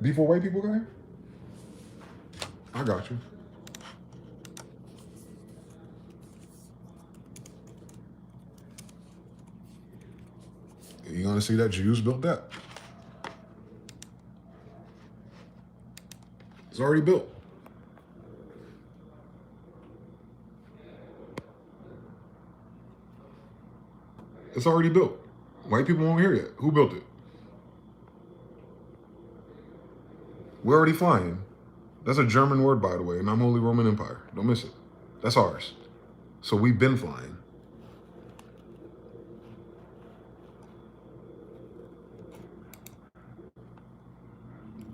Speaker 1: before white people got here? I got you. You're gonna see that Jews built that. It's already built. It's already built. White people won't hear it. Who built it? We're already flying. That's a German word, by the way, and I'm Holy Roman Empire. Don't miss it. That's ours. So we've been flying.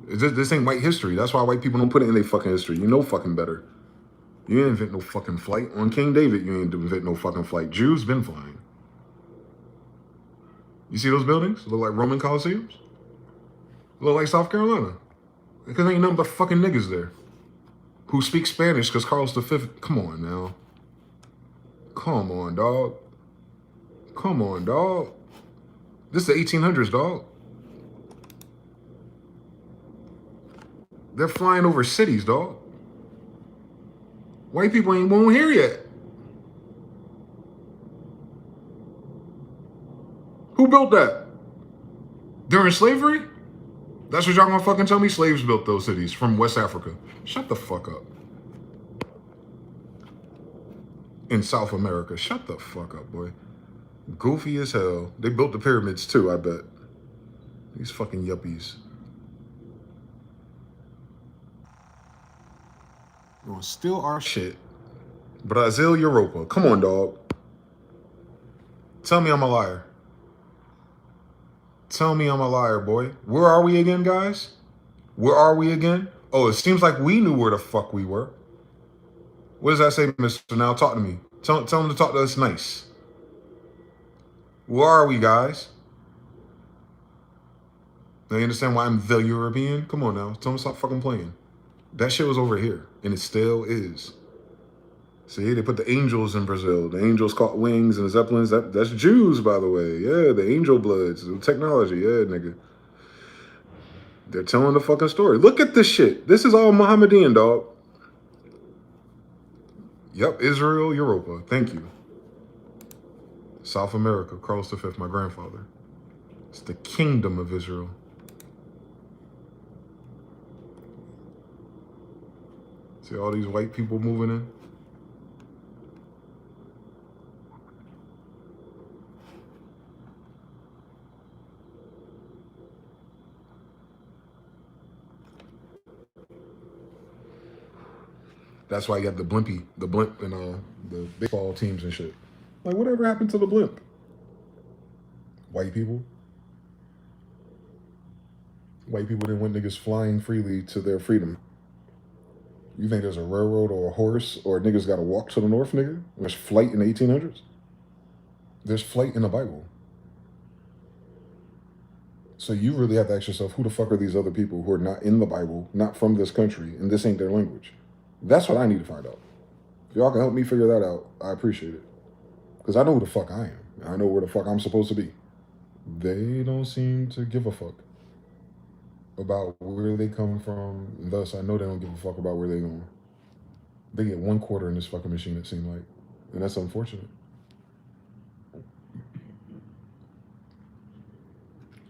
Speaker 1: This ain't white history. That's why white people don't put it in their fucking history. You know fucking better. You ain't invent no fucking flight. On King David, you ain't invent no fucking flight. Jews been flying. You see those buildings? Look like Roman Colosseums? Look like South Carolina. Because ain't nothing but fucking niggas there. Who speak Spanish because Carlos V. Come on now. Come on, dog. Come on, dog. This is the 1800s, dog. They're flying over cities, dog. White people won't hear yet. Who built that? During slavery? That's what y'all gonna fucking tell me? Slaves built those cities from West Africa. Shut the fuck up. In South America. Shut the fuck up, boy. Goofy as hell. They built the pyramids too, I bet. These fucking yuppies. You're gonna steal our shit. Brazil, Europa. Come on, dog. Tell me I'm a liar. Tell me I'm a liar, boy. Where are we again, guys? Where are we again? Oh, it seems like we knew where the fuck we were. What does that say, Mr. Now? Talk to me. Tell him to talk to us nice. Where are we, guys? Now you understand why I'm the European? Come on now. Tell him to stop fucking playing. That shit was over here, and it still is. See, they put the angels in Brazil. The angels caught wings and the zeppelins. That's Jews, by the way. Yeah, the angel bloods, the technology. Yeah, nigga. They're telling the fucking story. Look at this shit. This is all Mohammedan, dog. Yep, Israel, Europa. Thank you. South America, Carlos V, my grandfather. It's the kingdom of Israel. See all these white people moving in? That's why you have the blimp and the baseball teams and shit. Like, whatever happened to the blimp? White people? White people didn't want niggas flying freely to their freedom. You think there's a railroad or a horse or niggas gotta walk to the north, nigga? There's flight in the 1800s? There's flight in the Bible. So you really have to ask yourself, who the fuck are these other people who are not in the Bible, not from this country, and this ain't their language? That's what I need to find out. If y'all can help me figure that out, I appreciate it. Because I know who the fuck I am. I know where the fuck I'm supposed to be. They don't seem to give a fuck about where they come from. And thus, I know they don't give a fuck about where they going. They get 1/4 in this fucking machine, it seemed like. And that's unfortunate.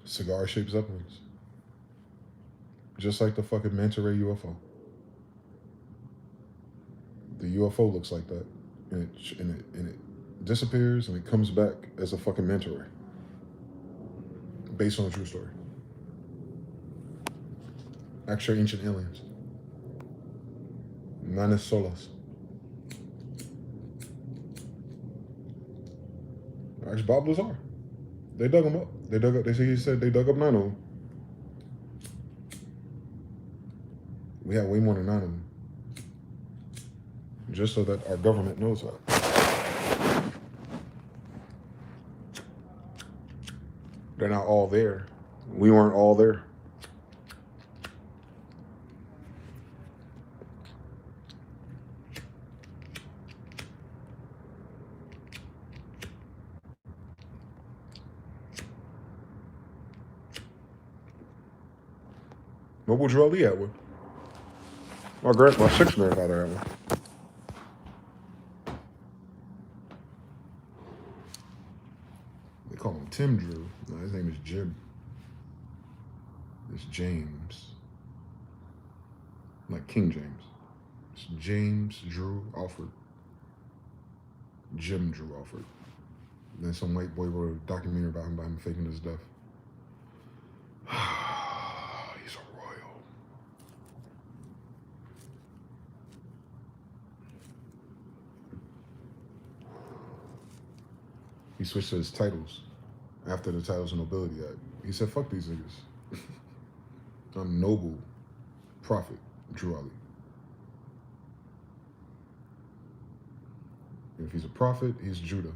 Speaker 1: Cigar-shaped zeppelins. Just like the fucking manta ray UFO. The UFO looks like that. And it disappears and it comes back as a fucking manta ray. Based on a true story. Actual ancient aliens. Manes solas. Ask Bob Lazar. They dug them up. He said they dug up 9 of them. We have way more than 9 of them. Just so that our government knows that. They're not all there. We weren't all there. Mobile Drew Ali had one. My sixth grandfather had one. They call him Tim Drew. No, his name is Jim. It's James. Like King James. It's James Drew Alford. Jim Drew Alford. And then some white boy wrote a documentary about him faking his death. He's a royal. He switched to his titles after the Titles of Nobility Act. He said, fuck these niggas. I'm noble prophet Drew Ali. If he's a prophet, he's Judah.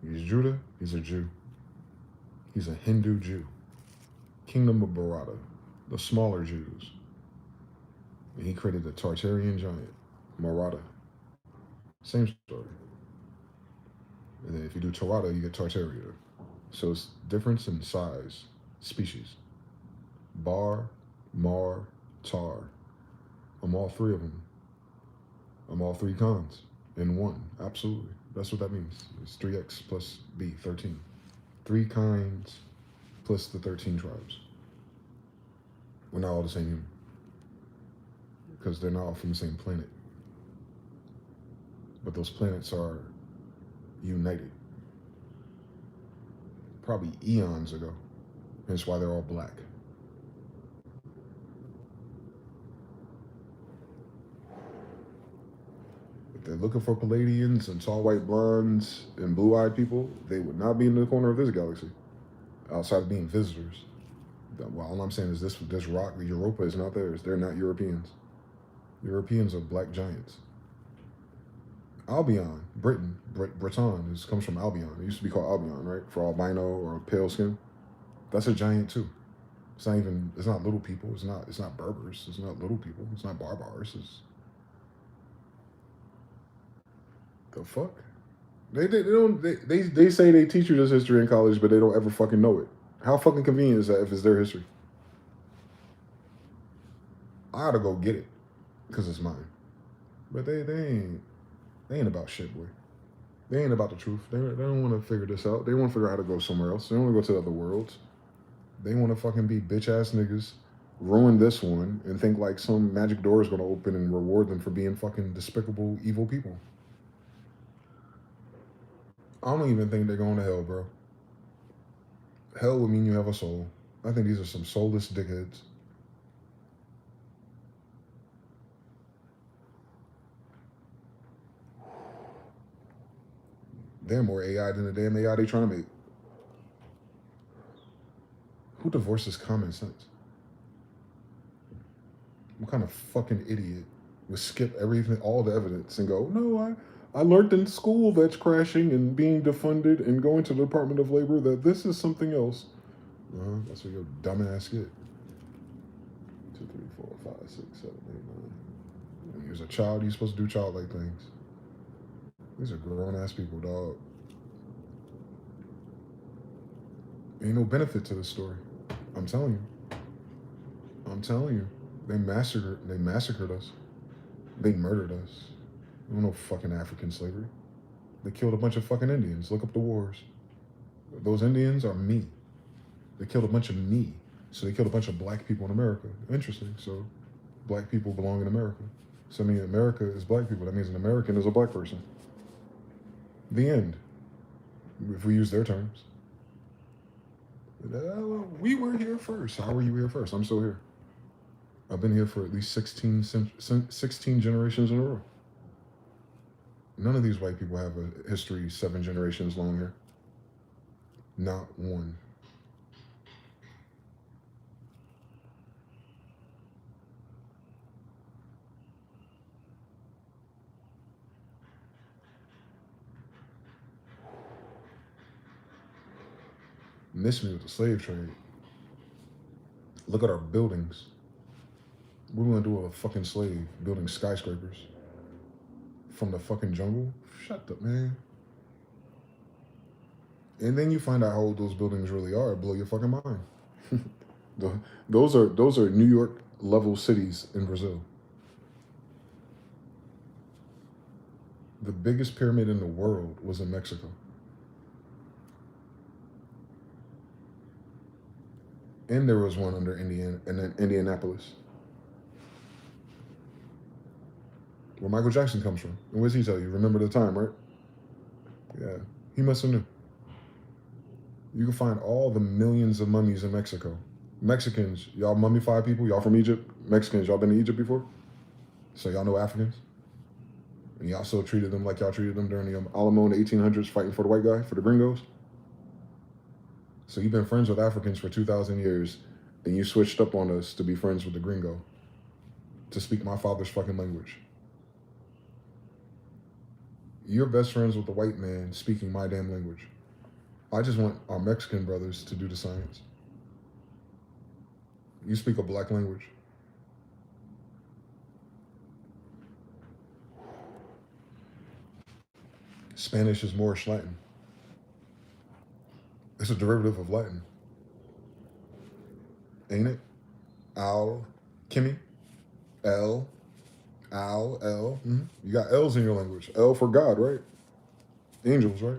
Speaker 1: He's Judah, he's a Jew. He's a Hindu Jew. Kingdom of Bharata, the smaller Jews. And he created the Tartarian giant, Maratha. Same story. And then if you do Tarata, you get Tartaria. So it's difference in size, species. Bar, Mar, Tar. I'm all three of them. I'm all three cons in one, absolutely. That's what that means. It's 3x plus B, 13. 3 kinds plus the 13 tribes. We're not all the same human. Because they're not all from the same planet. But those planets are united. Probably eons ago. Hence why they're all black. They're looking for Palladians and tall white blondes and blue-eyed people. They would not be in the corner of this galaxy, outside of being visitors. Well, all I'm saying is this rock, Europa, is not theirs. They're not Europeans. Europeans are black giants. Albion, Britain, Breton, comes from Albion. It used to be called Albion, right? For albino or pale skin. That's a giant too. It's not little people. It's not Berbers. It's not little people. It's not Barbars. It's the fuck? They say they teach you this history in college, but they don't ever fucking know it. How fucking convenient is that if it's their history? I ought to go get it, because it's mine. But they ain't about shit, boy. They ain't about the truth. They don't want to figure this out. They want to figure out how to go somewhere else. They don't want to go to other worlds. They want to fucking be bitch-ass niggas, ruin this one, and think like some magic door is going to open and reward them for being fucking despicable, evil people. I don't even think they're going to hell, bro. Hell would mean you have a soul. I think these are some soulless dickheads. They're more AI than the damn AI they trying to make. Who divorces common sense? What kind of fucking idiot would skip everything, all the evidence, and go, no, I learned in school that's crashing and being defunded and going to the Department of Labor that this is something else. That's what your dumbass get. 2, 3, 4, 5, 6, 7, 8, 9. When you're a child, you're supposed to do childlike things. These are grown-ass people, dog. Ain't no benefit to this story. I'm telling you. I'm telling you. They massacred us. They murdered us. There was no fucking African slavery. They killed a bunch of fucking Indians. Look up the wars. Those Indians are me. They killed a bunch of me. So they killed a bunch of black people in America. Interesting. So black people belong in America. So I mean, America is black people. That means an American is a black person. The end. If we use their terms. We were here first. How were you here first? I'm still here. I've been here for at least 16 generations in a row. None of these white people have a history 7 generations long here. Not one. Miss me with the slave trade. Look at our buildings. What are we gonna do with a fucking slave building skyscrapers from the fucking jungle? Shut up, man. And then you find out how old those buildings really are. Blow your fucking mind. Those are New York level cities in Brazil. The biggest pyramid in the world was in Mexico. And there was one under Indianapolis, where Michael Jackson comes from. And what does he tell you? Remember the time, right? Yeah, he must have knew. You can find all the millions of mummies in Mexico. Mexicans, y'all mummify people? Y'all from Egypt? Mexicans, y'all been to Egypt before? So y'all know Africans? And y'all still treated them like y'all treated them during the Alamo in the 1800s fighting for the white guy, for the gringos? So you've been friends with Africans for 2,000 years, and you switched up on us to be friends with the gringo, to speak my father's fucking language. You're best friends with the white man speaking my damn language. I just want our Mexican brothers to do the science. You speak a black language. Spanish is Moorish Latin. It's a derivative of Latin. Ain't it? Al, Kimmy, L, Al, L. Mm-hmm. You got L's in your language. L for God, right? Angels, right?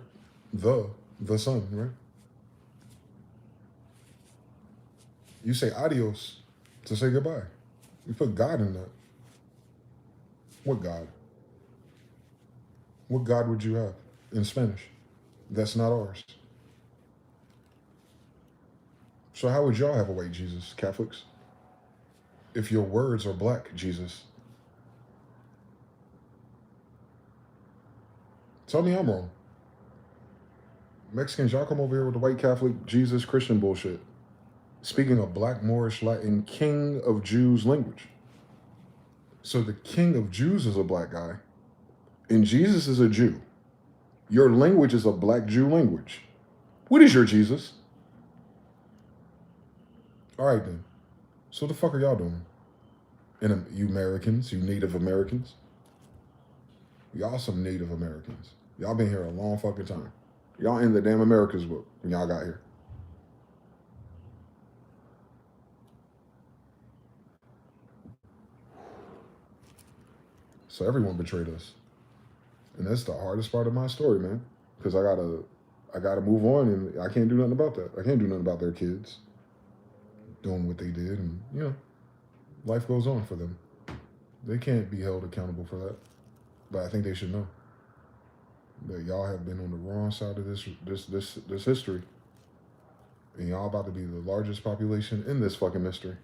Speaker 1: The sun, right? You say adios to say goodbye. You put God in that. What God? What God would you have in Spanish? That's not ours. So how would y'all have a white Jesus, Catholics? If your words are black Jesus. Tell me I'm wrong. Mexicans, y'all come over here with the white Catholic Jesus Christian bullshit. Speaking of black Moorish Latin King of Jews language. So the King of Jews is a black guy, and Jesus is a Jew. Your language is a black Jew language. What is your Jesus? All right then. So what the fuck are y'all doing? And you Americans, you Native Americans. Y'all some Native Americans. Y'all been here a long fucking time. Y'all in the damn America's book when y'all got here. So everyone betrayed us. And that's the hardest part of my story, man. Because I gotta move on, and I can't do nothing about that. I can't do nothing about their kids doing what they did, and you know, life goes on for them. They can't be held accountable for that. But I think they should know that y'all have been on the wrong side of this history. And y'all about to be the largest population in this fucking mystery.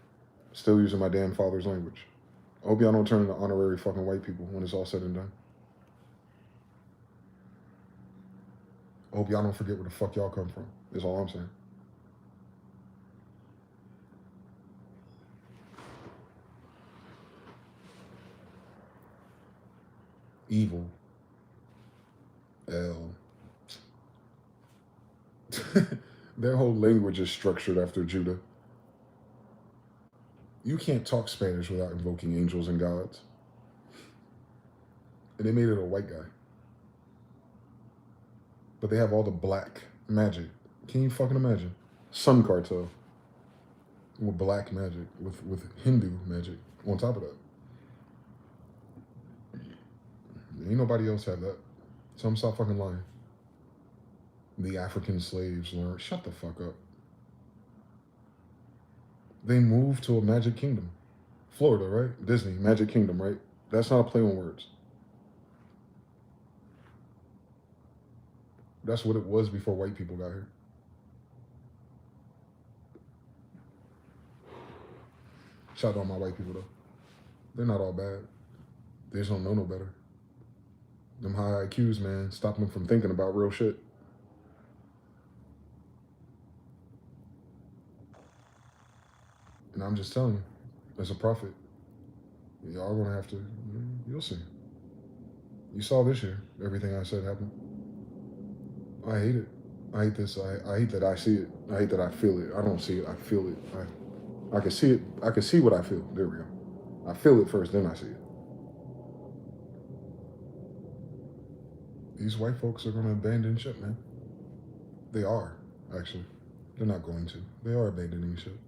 Speaker 1: Still using my damn father's language. I hope y'all don't turn into honorary fucking white people when it's all said and done. I hope y'all don't forget where the fuck y'all come from, is all I'm saying. Evil. L. Their whole language is structured after Judah. You can't talk Spanish without invoking angels and gods. And they made it a white guy. But they have all the black magic. Can you fucking imagine? Sun cartel. With black magic. With Hindu magic on top of that. Ain't nobody else have that. So I'm stop fucking lying. The African slaves learned. Shut the fuck up. They moved to a magic kingdom. Florida, right? Disney, Magic Kingdom, right? That's not a play on words. That's what it was before white people got here. Shout out to all my white people, though. They're not all bad. They just don't know no better. Them high IQs, man, stop them from thinking about real shit. And I'm just telling you, as a prophet, y'all gonna have to, you'll see. You saw this year, everything I said happened. I hate it. I hate this. I hate that I see it. I hate that I feel it. I don't see it. I feel it. I can see it. I can see what I feel. There we go. I feel it first, then I see it. These white folks are going to abandon ship, man. They are, actually. They're not going to. They are abandoning ship.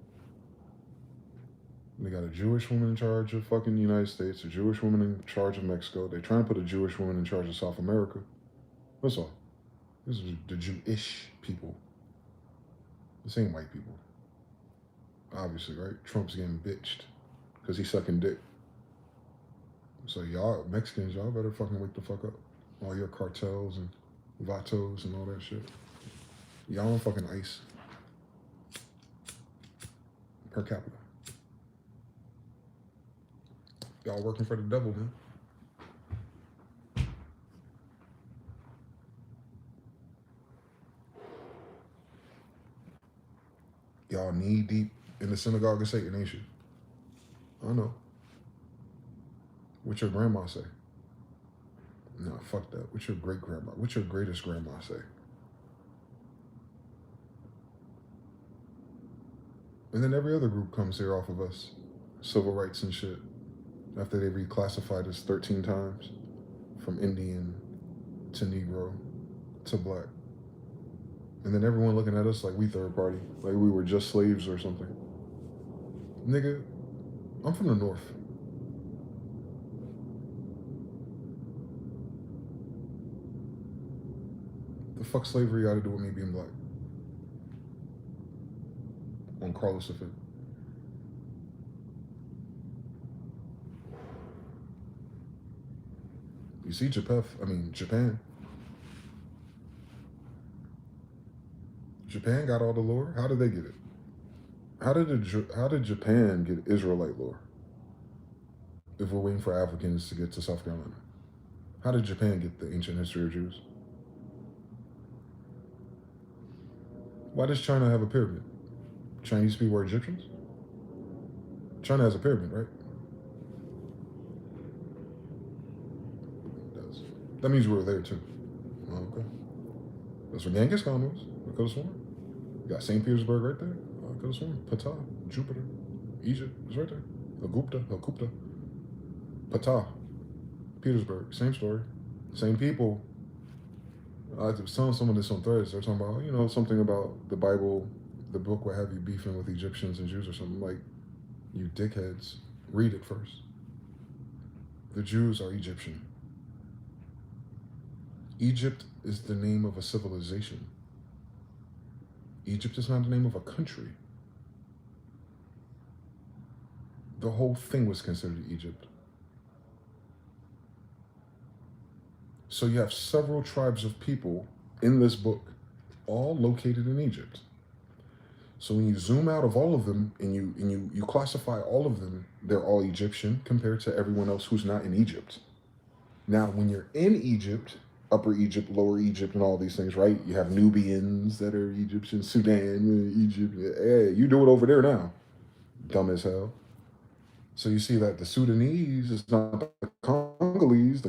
Speaker 1: They got a Jewish woman in charge of fucking the United States, a Jewish woman in charge of Mexico. They're trying to put a Jewish woman in charge of South America. That's all. This is the Jewish people. This ain't white people. Obviously, right? Trump's getting bitched because he's sucking dick. So y'all Mexicans, y'all better fucking wake the fuck up. All your cartels and vatos and all that shit. Y'all on fucking ice. Per capita. Y'all working for the devil, man. Y'all knee deep in the synagogue of Satan, ain't you? I know. What your grandma say? No, fuck that. What's your great grandma? What's your greatest grandma say? And then every other group comes here off of us. Civil rights and shit. After they reclassified us 13 times. From Indian to Negro to black. And then everyone looking at us like we third party. Like we were just slaves or something. Nigga, I'm from the North. The fuck slavery got to do with me being black? On Carlos V. You see Japan. Japan got all the lore. How did they get it? How did Japan get Israelite lore? If we're waiting for Africans to get to South Carolina, how did Japan get the ancient history of Jews? Why does China have a pyramid? Chinese people are Egyptians? China has a pyramid, right? It does. That means we were there too. Oh, okay. That's where Genghis Khan was. I could have sworn. You got St. Petersburg right there. I could have sworn. Ptah, Jupiter, Egypt is right there. Agupta, Ptah, Petersburg. Same story. Same people. I was telling someone this on Threads. They're talking about, something about the Bible, the book will have you beefing with Egyptians and Jews or something. Like, you dickheads, read it first. The Jews are Egyptian. Egypt is the name of a civilization. Egypt is not the name of a country. The whole thing was considered Egypt. So you have several tribes of people in this book, all located in Egypt. So when you zoom out of all of them and you classify all of them, they're all Egyptian compared to everyone else who's not in Egypt. Now, when you're in Egypt, Upper Egypt, Lower Egypt, and all these things, right? You have Nubians that are Egyptian, Sudan, Egypt. Hey, you do it over there now. Dumb as hell. So you see that the Sudanese is not the Congolese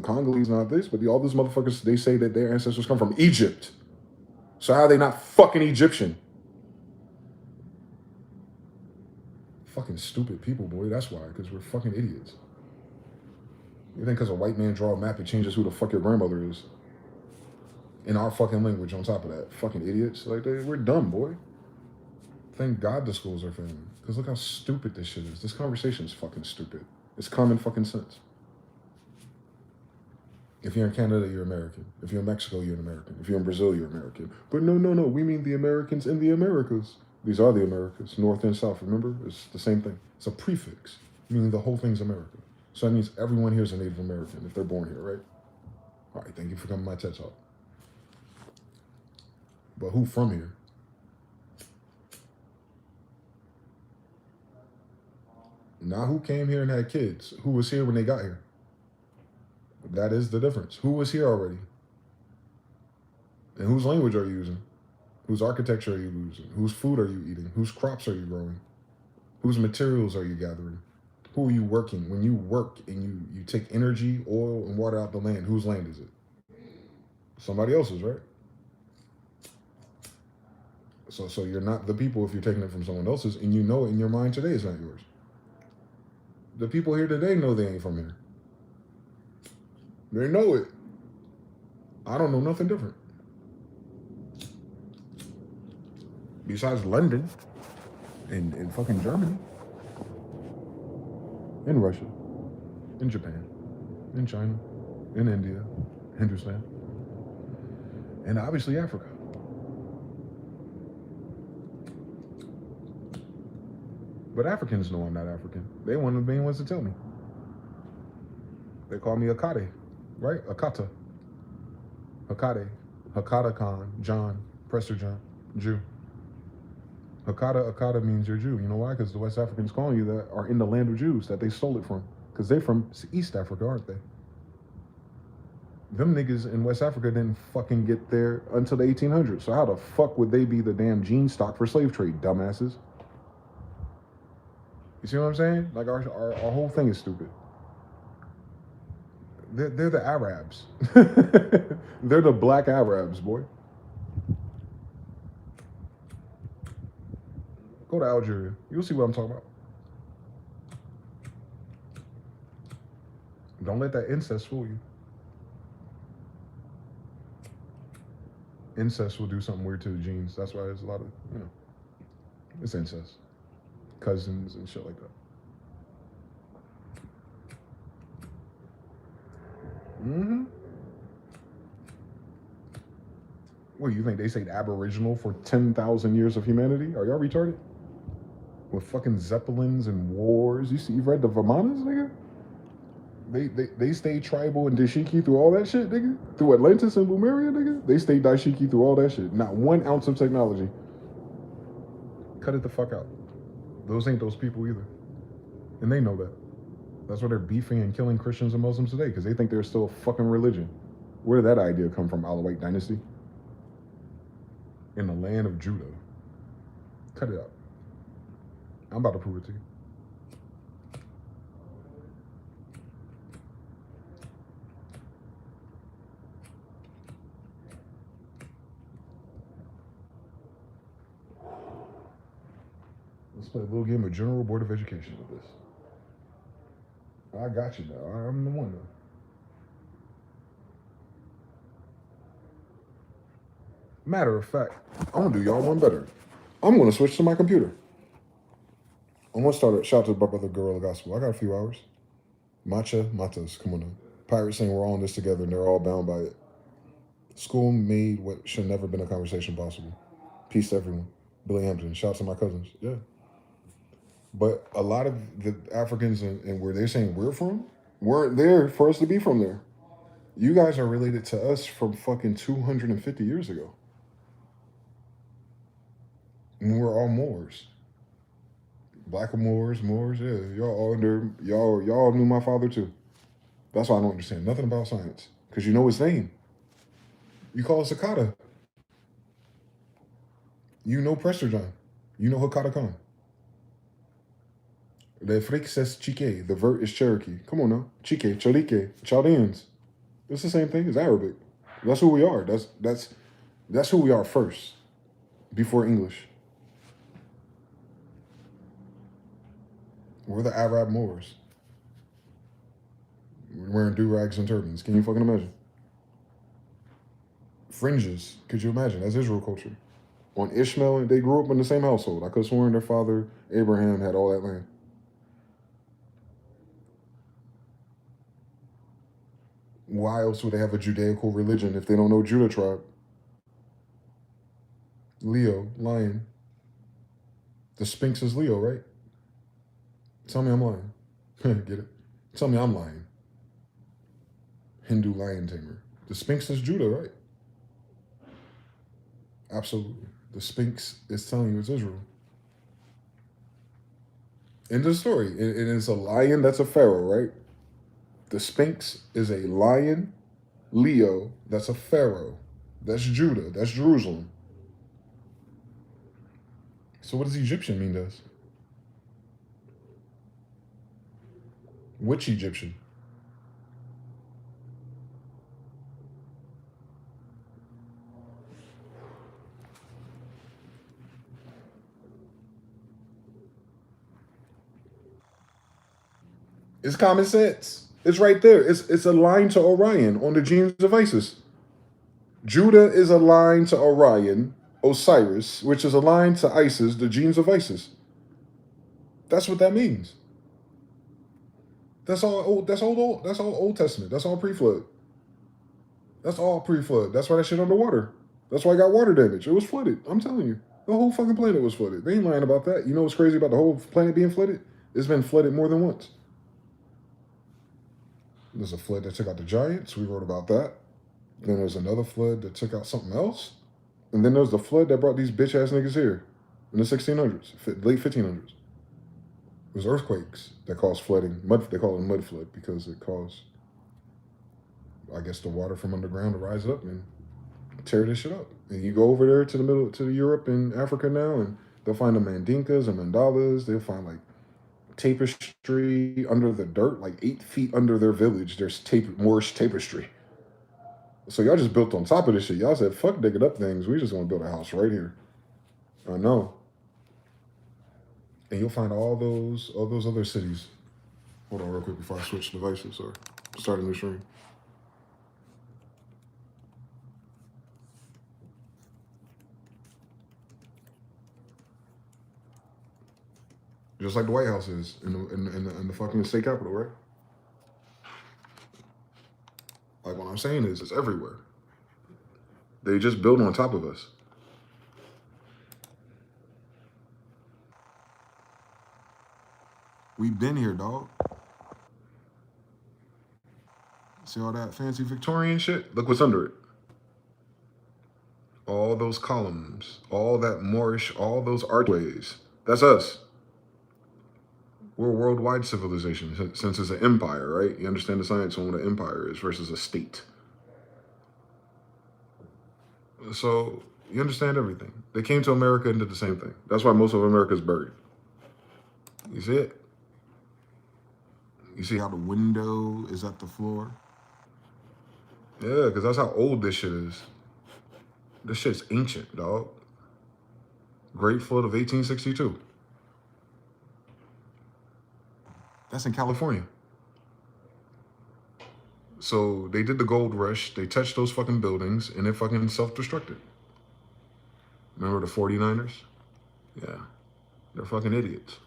Speaker 1: not this, but all these motherfuckers, they say that their ancestors come from Egypt. So how are they not fucking Egyptian? Fucking stupid people, boy. That's why, because we're fucking idiots. You think because a white man draw a map, it changes who the fuck your grandmother is? In our fucking language on top of that. Fucking idiots. Like, we're dumb, boy. Thank God the schools are failing. Because look how stupid this shit is. This conversation is fucking stupid. It's common fucking sense. If you're in Canada, you're American. If you're in Mexico, you're an American. If you're in Brazil, you're American. But no. We mean the Americans in the Americas. These are the Americas, North and South. Remember? It's the same thing. It's a prefix, meaning the whole thing's America. So that means everyone here is a Native American if they're born here, right? All right, thank you for coming to my TED Talk. But who from here? Not who came here and had kids. Who was here when they got here? That is the difference. Who was here already? And whose language are you using? Whose architecture are you using? Whose food are you eating? Whose crops are you growing? Whose materials are you gathering? Who are you working? When you work and you take energy, oil, and water out the land, whose land is it? Somebody else's, right? So you're not the people if you're taking it from someone else's, and you know it in your mind today it's not yours. The people here today know they ain't from here. They know it. I don't know nothing different. Besides London and fucking Germany. in Russia, in Japan, in China, in India, Hindustan, and obviously Africa. But Africans know I'm not African. They one of the main ones to tell me. They call me Akade, right? Akata. Hakade. Hakata Khan, John, Prester John, Jew. Hakata means you're Jew. You know why? Because the West Africans calling you that are in the land of Jews that they stole it from. Because they're from East Africa, aren't they? Them niggas in West Africa didn't fucking get there until the 1800s. So how the fuck would they be the damn gene stock for slave trade, dumbasses? You see what I'm saying? Like our whole thing is stupid. They're the Arabs. They're the black Arabs, boy. Go to Algeria. You'll see what I'm talking about. Don't let that incest fool you. Incest will do something weird to the genes. That's why there's a lot of, it's incest. Cousins and shit like that. What, you think they stayed aboriginal for 10,000 years of humanity? Are y'all retarded? With fucking zeppelins and wars. You've read the Vamanas, nigga? They stayed tribal and Dashiki through all that shit, nigga? Through Atlantis and Lemuria, nigga? They stayed Dashiki through all that shit. Not 1 ounce of technology. Cut it the fuck out. Those ain't those people either. And they know that. That's why they're beefing and killing Christians and Muslims today, because they think they're still a fucking religion. Where did that idea come from, Alawite dynasty? In the land of Judah. Cut it out. I'm about to prove it to you. Let's play a little game of General Board of Education with this. I got you now. I'm the one though. Matter of fact, I'm gonna do y'all one better. I'm gonna switch to my computer. I'm gonna start a shout out to my brother Gorilla Gospel. I got a few hours. Matas, come on now. Pirates saying we're all in this together and they're all bound by it. School made what should never been a conversation possible. Peace to everyone. Billy Hampton, shout out to my cousins. Yeah. But a lot of the Africans and where they're saying we're from weren't there for us to be from there. You guys are related to us from fucking 250 years ago. And we're all Moors. Black Moors, yeah. Y'all knew my father too. That's why I don't understand nothing about science. Because you know his name. You call us Hakata. You know Prester John. You know Hakata Khan. The Frik says Chike. The vert is Cherokee. Come on now. Chike, Chalike, Chaldeans. It's the same thing. It's Arabic. That's who we are. That's who we are first. Before English. We're the Arab Moors. We're wearing do-rags and turbans. Can you fucking imagine? Fringes. Could you imagine? That's Israel culture. On Ishmael, they grew up in the same household. I could have sworn their father, Abraham, had all that land. Why else would they have a Judaical religion if they don't know Judah tribe? Leo, lion. The Sphinx is Leo, right? Tell me I'm lying. Get it? Tell me I'm lying. Hindu lion tamer. The Sphinx is Judah, right? Absolutely. The Sphinx is telling you it's Israel. End of story. It is a lion that's a pharaoh, right? The Sphinx is a lion, Leo, that's a pharaoh. That's Judah. That's Jerusalem. So what does Egyptian mean to us? Which Egyptian? It's common sense. It's right there. It's a line to Orion on the genes of Isis. Judah is a line to Orion, Osiris, which is a line to Isis, the genes of Isis. That's what that means. That's all old. That's old. That's all Old Testament. That's all pre-flood. That's all pre-flood. That's why that shit underwater. That's why I got water damage. It was flooded. I'm telling you, the whole fucking planet was flooded. They ain't lying about that. You know what's crazy about the whole planet being flooded? It's been flooded more than once. There's a flood that took out the giants. We wrote about that. Then there's another flood that took out something else. And then there's the flood that brought these bitch ass niggas here in the 1600s, late 1500s. It was earthquakes that caused flooding. Mud. They call it mud flood because it caused, I guess, the water from underground to rise up and tear this shit up. And you go over there to the middle, to Europe and Africa now, and they'll find the mandinkas and mandalas. They'll find like tapestry under the dirt, like 8 feet under their village. There's Moorish tapestry. So y'all just built on top of this shit. Y'all said, fuck digging up things. We just gonna build a house right here. I know. And you'll find all those other cities. Hold on real quick before I switch devices or start a new stream. Just like the White House is in the fucking state capital, right? Like what I'm saying is, it's everywhere. They just build on top of us. We've been here, dog. See all that fancy Victorian shit? Look what's under it. All those columns, all that Moorish, all those archways. That's us. We're a worldwide civilization since it's an empire, right? You understand the science on what an empire is versus a state. So you understand everything. They came to America and did the same thing. That's why most of America is buried. You see it? You see how the window is at the floor? Yeah, because that's how old this shit is. This shit's ancient, dog. Great Flood of 1862. That's in California. So they did the gold rush. They touched those fucking buildings and it fucking self-destructed. Remember the 49ers? Yeah. They're fucking idiots.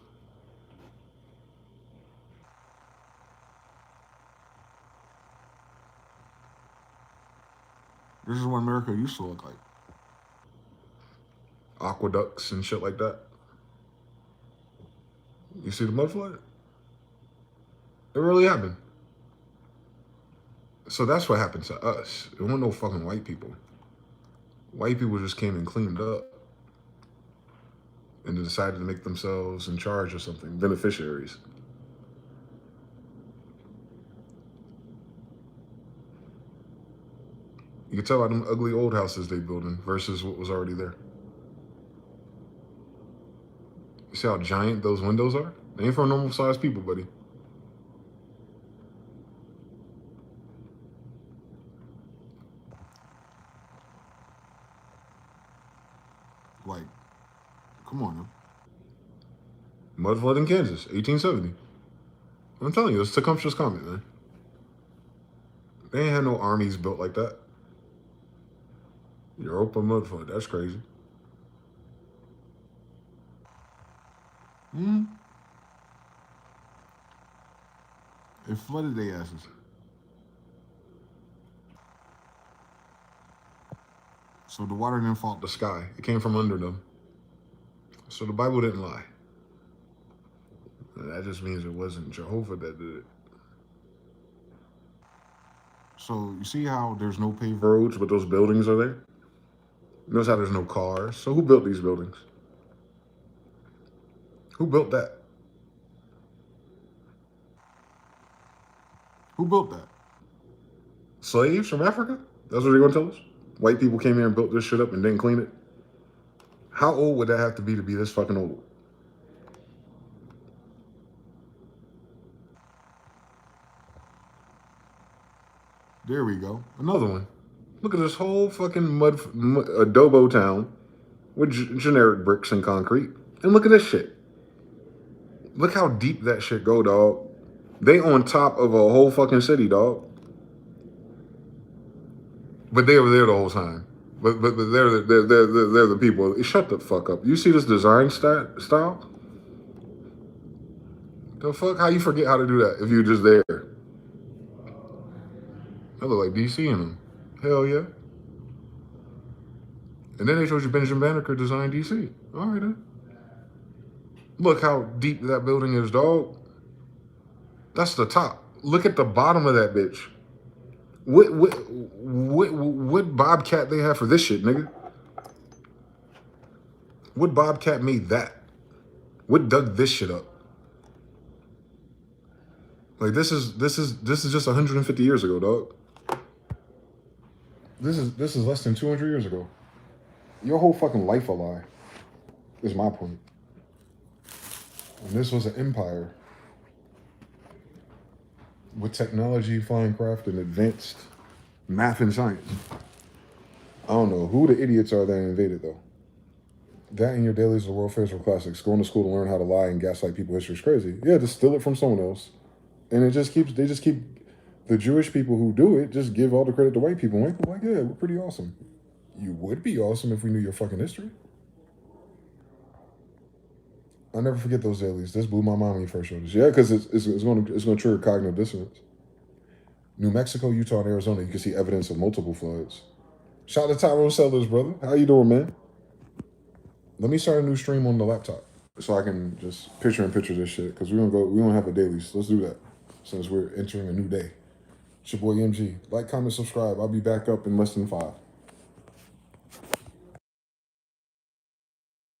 Speaker 1: This is what America used to look like. Aqueducts and shit like that. You see the mud flood? It really happened. So that's what happened to us. It wasn't no fucking white people. White people just came and cleaned up and decided to make themselves in charge or something, beneficiaries. You can tell by them ugly old houses they building versus what was already there. You see how giant those windows are? They ain't for normal sized people, buddy. Like, come on now. Mud flood in Kansas, 1870. I'm telling you, it's Tecumseh's Comet, man. They ain't had no armies built like that. Europa mud flood, that's crazy. It flooded their asses. So the water didn't fall out the sky. It came from under them. So the Bible didn't lie. That just means it wasn't Jehovah that did it. So you see how there's no paved roads, but those buildings are there? Notice how there's no cars. So who built these buildings? Who built that? Who built that? Slaves from Africa? That's what they're gonna tell us? White people came here and built this shit up and didn't clean it? How old would that have to be this fucking old? There we go. Another one. Look at this whole fucking mud adobo town with generic bricks and concrete. And look at this shit. Look how deep that shit go, dog. They on top of a whole fucking city, dog. But they were there the whole time. But they're the people. Shut the fuck up. You see this design style? The fuck? How you forget how to do that if you're just there? I look like DC in them. Hell yeah. And then they told you Benjamin Banneker designed DC. All right then. Look how deep that building is, dog. That's the top. Look at the bottom of that bitch. What Bobcat they have for this shit, nigga? What Bobcat made that? What dug this shit up? Like this is just 150 years ago, dog. This is less than 200 years ago. Your whole fucking life a lie. Is my point. And this was an empire with technology, flying craft, and advanced math and science. I don't know who the idiots are that invaded though. That in your dailies of world fairs or classics. Going to school to learn how to lie and gaslight people history is crazy. Yeah, just steal it from someone else. And they just keep the Jewish people who do it just give all the credit to white people. White people like, yeah, we're pretty awesome. You would be awesome if we knew your fucking history. I'll never forget those dailies. This blew my mind when you first showed us. Yeah, because it's going to trigger cognitive dissonance. New Mexico, Utah, and Arizona, you can see evidence of multiple floods. Shout out to Tyrone Sellers, brother. How you doing, man? Let me start a new stream on the laptop so I can just picture this shit because we don't have a dailies. Let's do that since we're entering a new day. It's your boy MG. Like, comment, subscribe. I'll be back up in less than 5.